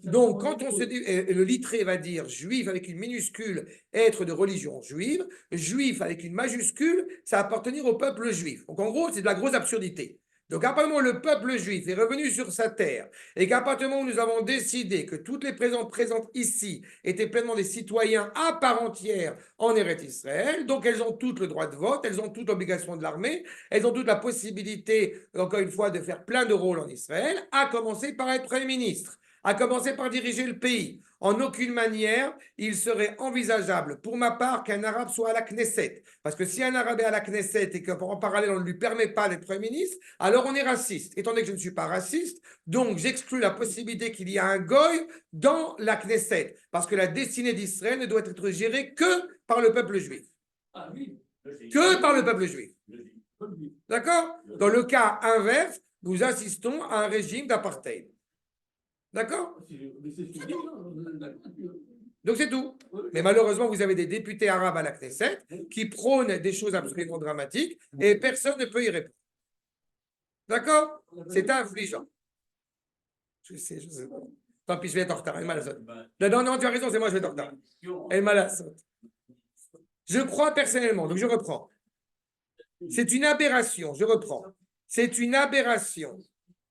Donc, quand on se dit, le Littré va dire juif avec une minuscule, être de religion juive, juif avec une majuscule, ça appartenir au peuple juif. Donc, en gros, c'est de la grosse absurdité. Donc, à partir du moment où le peuple juif est revenu sur sa terre et qu'à partir du moment où nous avons décidé que toutes les présentes ici étaient pleinement des citoyens à part entière en Eretz Israël, donc elles ont toutes le droit de vote, elles ont toute l'obligation de l'armée, elles ont toute la possibilité, encore une fois, de faire plein de rôles en Israël, à commencer par être Premier ministre, à commencer par diriger le pays. En aucune manière, il serait envisageable, pour ma part, qu'un arabe soit à la Knesset. Parce que si un arabe est à la Knesset et qu'en parallèle, on ne lui permet pas d'être Premier ministre, alors on est raciste. Étant donné que je ne suis pas raciste, donc j'exclus la possibilité qu'il y ait un goy dans la Knesset. Parce que la destinée d'Israël ne doit être gérée que par le peuple juif. Ah oui. Que par le peuple juif. D'accord? Dans le cas inverse, nous assistons à un régime d'apartheid. D'accord? Donc c'est tout. Mais malheureusement, vous avez des députés arabes à la Knesset qui prônent des choses absolument dramatiques et personne ne peut y répondre. D'accord? C'est affligeant. Je sais pas. Tant pis, je vais être en retard. Non, tu as raison, c'est moi, je vais être en retard. Je crois personnellement, donc je reprends. C'est une aberration, je reprends. C'est une aberration.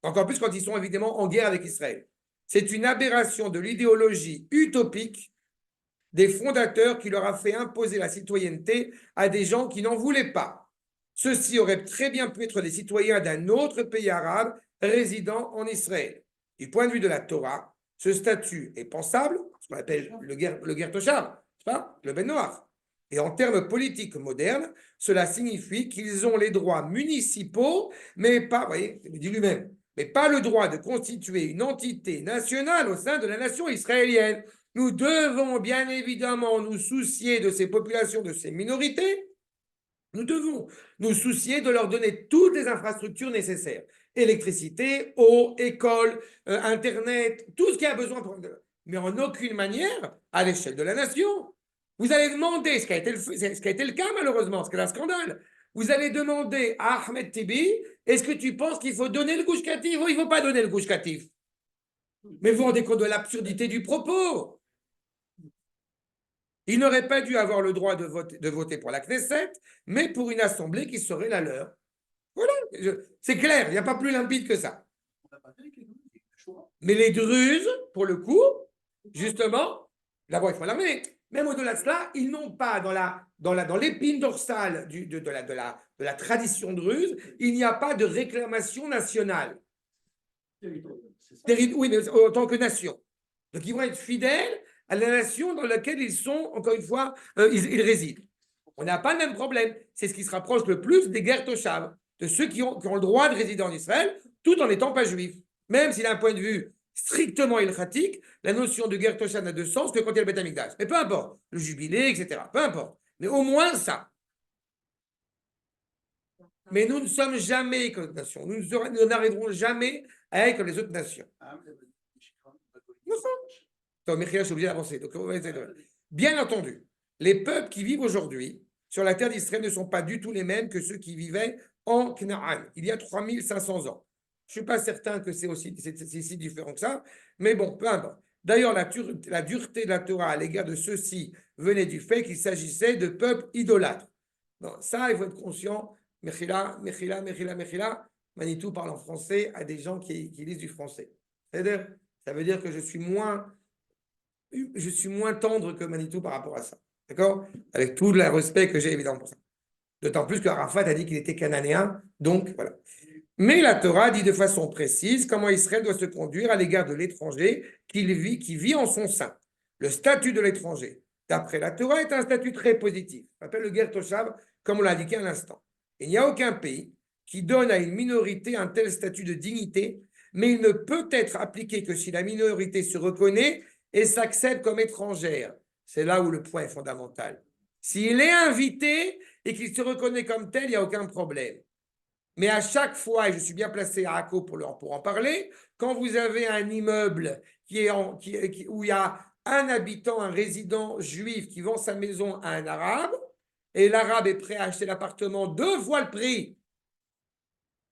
Encore plus quand ils sont évidemment en guerre avec Israël. C'est une aberration de l'idéologie utopique des fondateurs qui leur a fait imposer la citoyenneté à des gens qui n'en voulaient pas. Ceux-ci auraient très bien pu être des citoyens d'un autre pays arabe résidant en Israël. Du point de vue de la Torah, ce statut est pensable, ce qu'on appelle le guerre Tosham, le Ben Noach. Et en termes politiques modernes, cela signifie qu'ils ont les droits municipaux, mais pas, vous voyez, il dit lui-même, mais pas le droit de constituer une entité nationale au sein de la nation israélienne. Nous devons bien évidemment nous soucier de ces populations, de ces minorités. Nous devons nous soucier de leur donner toutes les infrastructures nécessaires. Électricité, eau, école, Internet, tout ce qui a besoin. Mais en aucune manière à l'échelle de la nation. Vous allez demander, ce qui a été le cas malheureusement, ce qui est un scandale, vous allez demander à Ahmed Tibi, est-ce que tu penses qu'il faut donner le Gush Katif ou il ne faut pas donner le Gush Katif? Mais vous vous rendez compte de l'absurdité du propos. Il n'aurait pas dû avoir le droit de voter pour la Knesset, mais pour une assemblée qui serait la leur. Voilà, c'est clair, il n'y a pas plus limpide que ça. Mais les Druzes, pour le coup, justement, d'abord il faut l'amener. Même au-delà de cela, ils n'ont pas dans l'épine dorsale de la tradition druze, il n'y a pas de réclamation nationale. Oui, mais en tant que nation. Donc ils vont être fidèles à la nation dans laquelle ils sont, encore une fois, ils résident. On n'a pas le même problème. C'est ce qui se rapproche le plus des guerres Toshav, de ceux qui ont le droit de résider en Israël, tout en n'étant pas juifs. Même si d'un point de vue strictement ilchatique, la notion de guerre Toshav n'a de sens que quand il y a le Beth Amikdash. Mais peu importe, le jubilé, etc. Peu importe. Mais au moins ça. Mais nous ne sommes jamais comme autres nations. Nous n'arriverons jamais à être comme les autres nations. Donc, Michel, je suis obligé d'avancer. Donc, bien entendu, les peuples qui vivent aujourd'hui sur la terre d'Israël ne sont pas du tout les mêmes que ceux qui vivaient en Canaan, il y a 3500 ans. Je ne suis pas certain que c'est si différent que ça, mais bon, peu importe. D'ailleurs, la dureté de la Torah à l'égard de ceux-ci venait du fait qu'il s'agissait de peuples idolâtres. Donc, ça, il faut être conscient. Mechila. Manitou parle en français à des gens qui lisent du français. C'est-à-dire, ça veut dire que je suis moins tendre que Manitou par rapport à ça. D'accord? Avec tout le respect que j'ai évidemment pour ça. D'autant plus que Arafat a dit qu'il était cananéen. Donc, voilà. Mais la Torah dit de façon précise comment Israël doit se conduire à l'égard de l'étranger qui vit en son sein. Le statut de l'étranger, d'après la Torah, est un statut très positif. On appelle le Ger Toshav, comme on l'a indiqué à l'instant. Il n'y a aucun pays qui donne à une minorité un tel statut de dignité, mais il ne peut être appliqué que si la minorité se reconnaît et s'accepte comme étrangère. C'est là où le point est fondamental. S'il est invité et qu'il se reconnaît comme tel, il n'y a aucun problème. Mais à chaque fois, et je suis bien placé à Akko pour en parler, quand vous avez un immeuble où il y a un habitant, un résident juif qui vend sa maison à un arabe, et l'arabe est prêt à acheter l'appartement 2 fois le prix,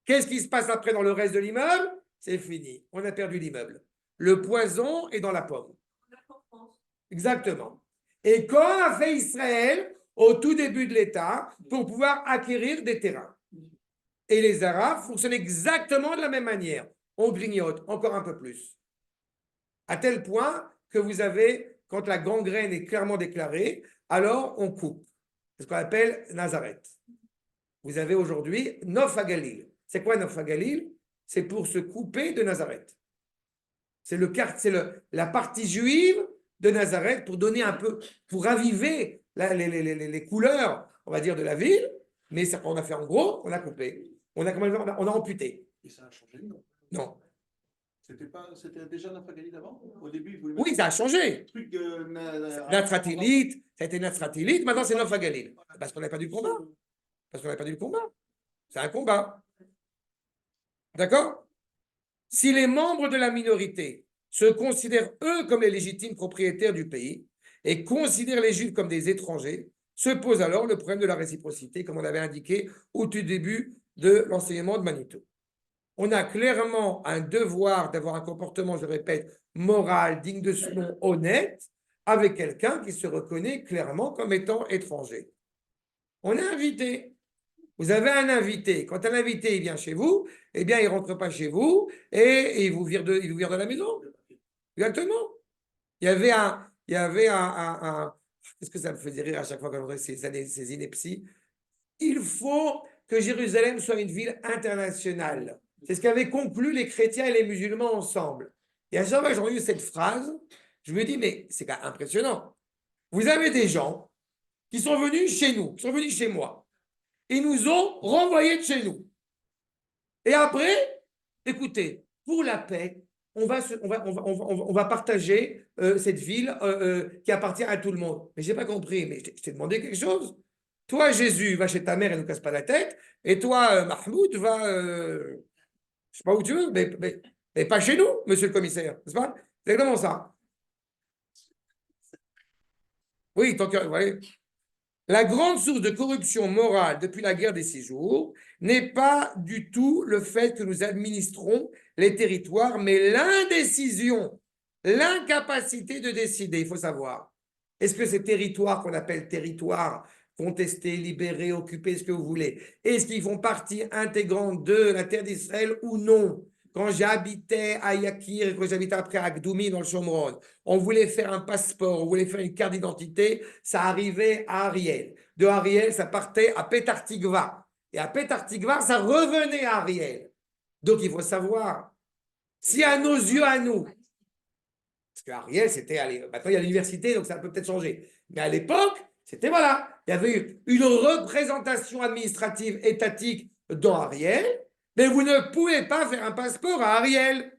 qu'est-ce qui se passe après dans le reste de l'immeuble? C'est fini, on a perdu l'immeuble. Le poison est dans la pomme. Exactement. Et quand a fait Israël au tout début de l'État pour pouvoir acquérir des terrains? Et les Arabes fonctionnent exactement de la même manière. On grignote encore un peu plus. À tel point que vous avez, quand la gangrène est clairement déclarée, alors on coupe. C'est ce qu'on appelle Nazareth. Vous avez aujourd'hui Nof HaGalil. C'est quoi Nof HaGalil? C'est pour se couper de Nazareth. C'est la partie juive de Nazareth pour donner un peu, pour raviver les couleurs, on va dire, de la ville. Mais c'est qu'on a fait en gros, on a coupé. On a amputé. Et ça a changé, non? Non. C'était déjà Naphtagali avant? Au début, ils voulaient Oui, ça a changé. truc de Nathratilite, ça a été Nathratilite, maintenant c'est Nof HaGalil. Parce qu'on n'a pas du combat. C'est un combat. D'accord? Si les membres de la minorité se considèrent eux comme les légitimes propriétaires du pays et considèrent les Juifs comme des étrangers, se pose alors le problème de la réciprocité, comme on avait indiqué au tout début de l'enseignement de Manitou. On a clairement un devoir d'avoir un comportement, je répète, moral, digne de ce nom, honnête, avec quelqu'un qui se reconnaît clairement comme étant étranger. On est invité. Vous avez un invité. Quand un invité il vient chez vous, eh bien, il ne rentre pas chez vous et il vous vire de la maison. Exactement. Il y avait un qu'est-ce que ça me faisait rire à chaque fois quand j'entendais ces inepties. Il faut que Jérusalem soit une ville internationale. C'est ce qu'avaient conclu les chrétiens et les musulmans ensemble. Et à chaque fois que j'ai entendu cette phrase, je me dis, mais c'est quand même impressionnant. Vous avez des gens qui sont venus chez nous, qui sont venus chez moi. Ils nous ont renvoyés de chez nous. Et après, écoutez, pour la paix, on va partager cette ville qui appartient à tout le monde. Mais je n'ai pas compris. Mais je t'ai demandé quelque chose. Toi, Jésus, va chez ta mère et ne nous casse pas la tête. Et toi, Mahmoud, va, je ne sais pas où tu veux, mais pas chez nous, monsieur le commissaire. N'est-ce pas? C'est exactement ça. Oui, tant que. Ouais. La grande source de corruption morale depuis la guerre des 6 jours n'est pas du tout le fait que nous administrons les territoires, mais l'indécision, l'incapacité de décider. Il faut savoir, est-ce que ces territoires qu'on appelle territoires contestés, libérés, occupés, ce que vous voulez, est-ce qu'ils font partie intégrante de la terre d'Israël ou non? Quand j'habitais à Yakir et quand j'habitais après à Gdoumi dans le Shomron, on voulait faire un passeport, on voulait faire une carte d'identité, ça arrivait à Ariel. De Ariel, ça partait à Petar Tikva. Et à Petar Tikva, ça revenait à Ariel. Donc, il faut savoir, si à nos yeux, à nous, parce qu'Ariel, c'était, maintenant il y a l'université, donc ça peut peut-être changer. Mais à l'époque, c'était voilà, il y avait une représentation administrative étatique dans Ariel, mais vous ne pouvez pas faire un passeport à Ariel.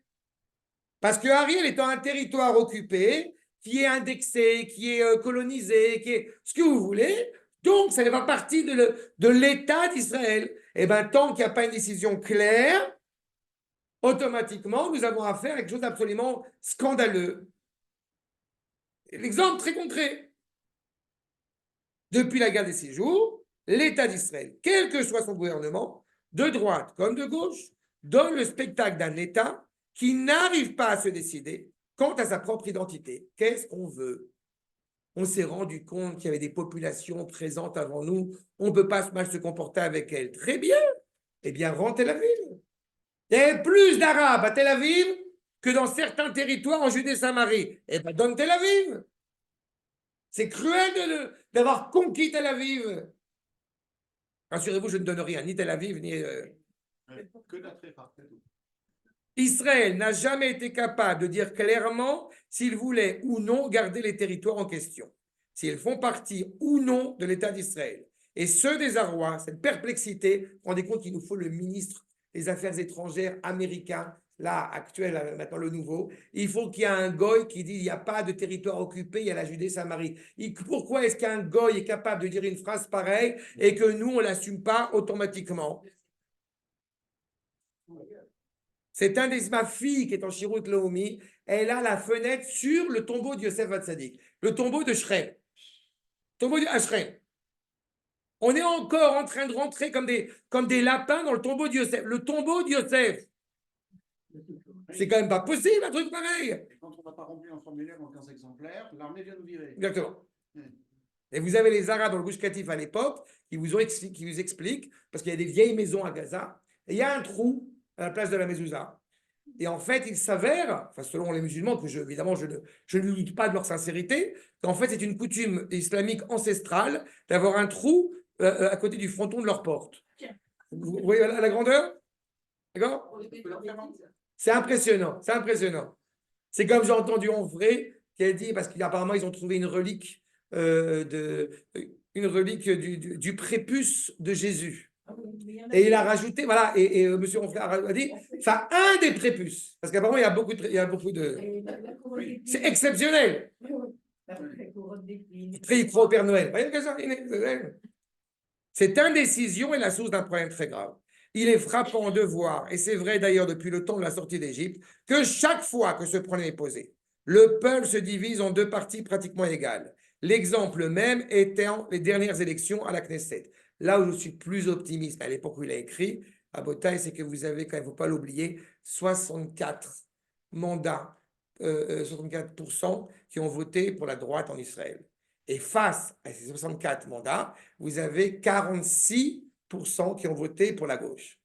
Parce que Ariel étant un territoire occupé, qui est indexé, qui est colonisé, qui est ce que vous voulez, donc ça fait partie de l'État d'Israël. Et bien, tant qu'il n'y a pas une décision claire, automatiquement, nous avons affaire à quelque chose d'absolument scandaleux. L'exemple très concret. Depuis la guerre des 6 jours, l'État d'Israël, quel que soit son gouvernement, de droite comme de gauche, donne le spectacle d'un État qui n'arrive pas à se décider quant à sa propre identité. Qu'est-ce qu'on veut? On s'est rendu compte qu'il y avait des populations présentes avant nous, on ne peut pas mal se comporter avec elles. Très bien, eh bien, rends Tel Aviv. Il y avait plus d'Arabes à Tel Aviv que dans certains territoires en Judée-Samarie. Eh bien, donne Tel Aviv. C'est cruel d'avoir conquis Tel Aviv. Rassurez-vous, je ne donne rien, ni Tel Aviv, ni... Que d'attrait parfait. Israël n'a jamais été capable de dire clairement s'il voulait ou non garder les territoires en question, s'ils font partie ou non de l'État d'Israël. Et ce désarroi, cette perplexité, rendez compte qu'il nous faut le ministre des Affaires étrangères américain, là, actuel, maintenant le nouveau. Il faut qu'il y ait un goy qui dit il n'y a pas de territoire occupé, il y a la Judée-Samarie. Pourquoi est-ce qu'un goy est capable de dire une phrase pareille et que nous, on ne l'assume pas automatiquement? C'est ma fille qui est en Shirut Leomi, elle a la fenêtre sur le tombeau de Yosef Hatzadik, le tombeau de Shrem, le tombeau de Shrem. On est encore en train de rentrer comme des lapins dans le tombeau de Yosef. Le tombeau de Yosef. C'est quand même pas possible un truc pareil. Et quand on n'a pas rempli un formulaire en 15 exemplaires, l'armée vient nous virer. Exactement. Et vous avez les Arabes dans le Gush Katif à l'époque qui vous expliquent, parce qu'il y a des vieilles maisons à Gaza, et il y a un trou à la place de la mezouza. Et en fait, il s'avère, enfin, selon les musulmans, que évidemment, je ne doute pas de leur sincérité, qu'en fait, c'est une coutume islamique ancestrale d'avoir un trou à côté du fronton de leur porte. Vous voyez la grandeur? D'accord? C'est impressionnant, c'est impressionnant. C'est comme j'ai entendu en vrai qui a dit, parce qu'apparemment, ils ont trouvé une relique, du prépuce de Jésus. Et il a rajouté, voilà, et monsieur mon frère a dit, enfin, un des prépuces, parce qu'apparemment, il y a beaucoup de... C'est exceptionnel. Il croit au Père Noël. Cette indécision est la source d'un problème très grave. Il est frappant de voir, et c'est vrai d'ailleurs depuis le temps de la sortie d'Égypte, que chaque fois que ce problème est posé, le peuple se divise en deux parties pratiquement égales. L'exemple même étant les dernières élections à la Knesset. Là où je suis plus optimiste, à l'époque où il a écrit, à Botaï, c'est que vous avez, quand même, il ne faut pas l'oublier, 64 mandats, 64% qui ont voté pour la droite en Israël. Et face à ces 64 mandats, vous avez 46% qui ont voté pour la gauche.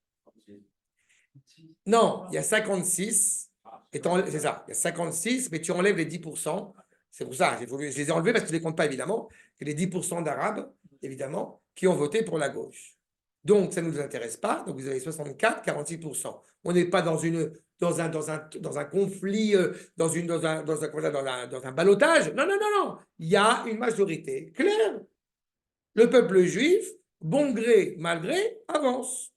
Non, il y a 56, c'est ça, il y a 56, mais tu enlèves les 10%. C'est pour ça, je les ai enlevés parce que je ne les compte pas évidemment, que les 10% d'Arabes, évidemment, qui ont voté pour la gauche. Donc, ça ne nous intéresse pas. Donc, vous avez 64, 46%. On n'est pas dans un conflit, dans un ballottage. Non, non, non, non. Il y a une majorité claire. Le peuple juif, bon gré, mal gré, avance.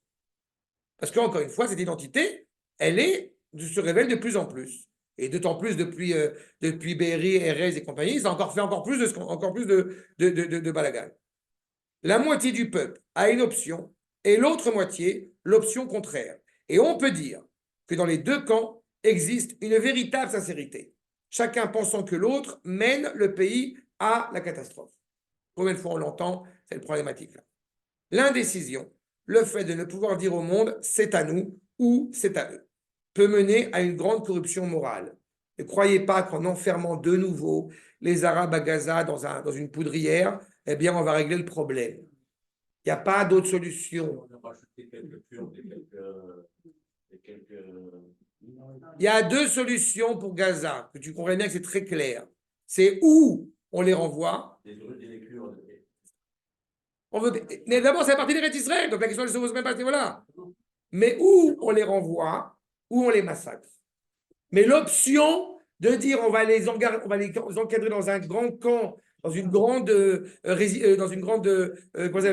Parce qu'encore une fois, cette identité, elle est se révèle de plus en plus. Et d'autant plus depuis Be'eri, Erez et compagnie, ça a encore fait encore plus de balagan. La moitié du peuple a une option et l'autre moitié, l'option contraire. Et on peut dire que dans les deux camps existe une véritable sincérité, chacun pensant que l'autre mène le pays à la catastrophe. Combien de fois on l'entend, cette problématique-là. L'indécision, le fait de ne pouvoir dire au monde c'est à nous ou c'est à eux, peut mener à une grande corruption morale. Ne croyez pas qu'en enfermant de nouveau les Arabes à Gaza dans une poudrière, eh bien, on va régler le problème. Il n'y a pas d'autre solution. On a rajouté quelques Kurdes et quelques. Il y a deux solutions pour Gaza, que tu comprends bien que c'est très clair. C'est où on les renvoie. Les Druzes et les Kurdes. Mais d'abord, c'est la partie des Rêtes Israël, donc la question ne se pose même pas à ce niveau-là. Mais où on les renvoie, où on les massacre. Mais l'option de dire on va les encadrer dans un grand camp, dans une grande,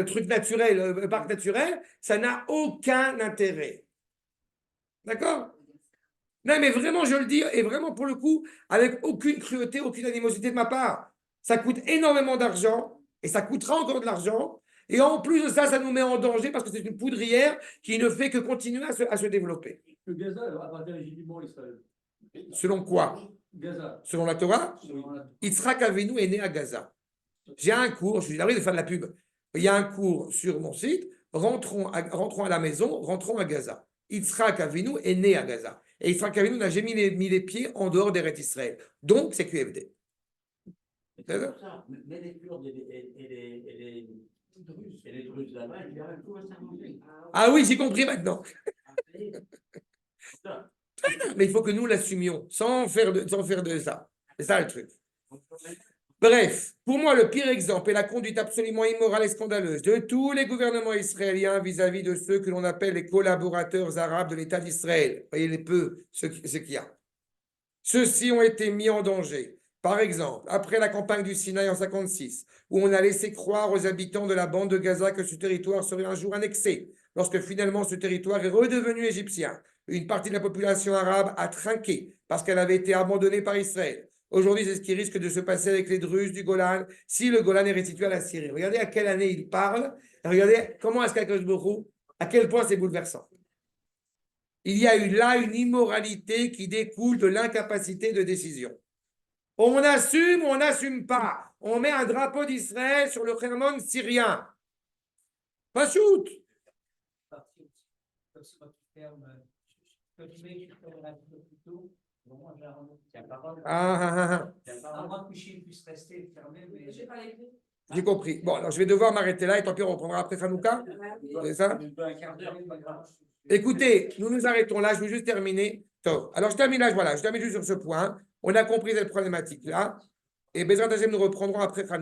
truc naturel, parc naturel, ça n'a aucun intérêt. D'accord? Non, mais vraiment, je le dis, et vraiment pour le coup, avec aucune cruauté, aucune animosité de ma part. Ça coûte énormément d'argent, et ça coûtera encore de l'argent. Et en plus de ça, ça nous met en danger parce que c'est une poudrière qui ne fait que continuer à se développer. Que Gaza appartient légitimement à Israël. Selon quoi? Gaza. Selon la Torah, Selon la- Yitzhak Avinu est né à Gaza. J'ai un cours, je suis désolé de faire de la pub. Il y a un cours sur mon site. Rentrons à la maison, rentrons à Gaza. Yitzhak Avinu est né à Gaza. Et Yitzhak Avinu n'a jamais mis les pieds en dehors d'Eretz Israël. Donc, c'est QFD. C'est pour ça. Mais les Kurdes et les Druzes là-bas, ils viennent tout s'arranger. Ah oui, j'ai compris maintenant. Ça. Mais il faut que nous l'assumions sans faire de ça. C'est ça le truc. Bref, pour moi, le pire exemple est la conduite absolument immorale et scandaleuse de tous les gouvernements israéliens vis-à-vis de ceux que l'on appelle les collaborateurs arabes de l'État d'Israël. Voyez les peu, ce qu'il y a. Ceux-ci ont été mis en danger. Par exemple, après la campagne du Sinaï en 1956, où on a laissé croire aux habitants de la bande de Gaza que ce territoire serait un jour annexé, lorsque finalement ce territoire est redevenu égyptien. Une partie de la population arabe a trinqué parce qu'elle avait été abandonnée par Israël. Aujourd'hui, c'est ce qui risque de se passer avec les Druzes du Golan si le Golan est restitué à la Syrie. Regardez à quelle année il parle. Regardez comment est-ce qu'Akadosh Baruch Hu, à quel point c'est bouleversant. Il y a eu là une immoralité qui découle de l'incapacité de décision. On assume ou on n'assume pas. On met un drapeau d'Israël sur le Hermon syrien. Pas shoot. J'ai compris. Bon, alors je vais devoir m'arrêter là et tant pis, on reprendra après Hanouka. C'est ça? Écoutez, nous nous arrêtons là. Je vais juste terminer. Alors, je termine là. Voilà, je termine juste sur ce point. On a compris cette problématique-là. Et Bezrat Hashem, nous reprendrons après Hanouka.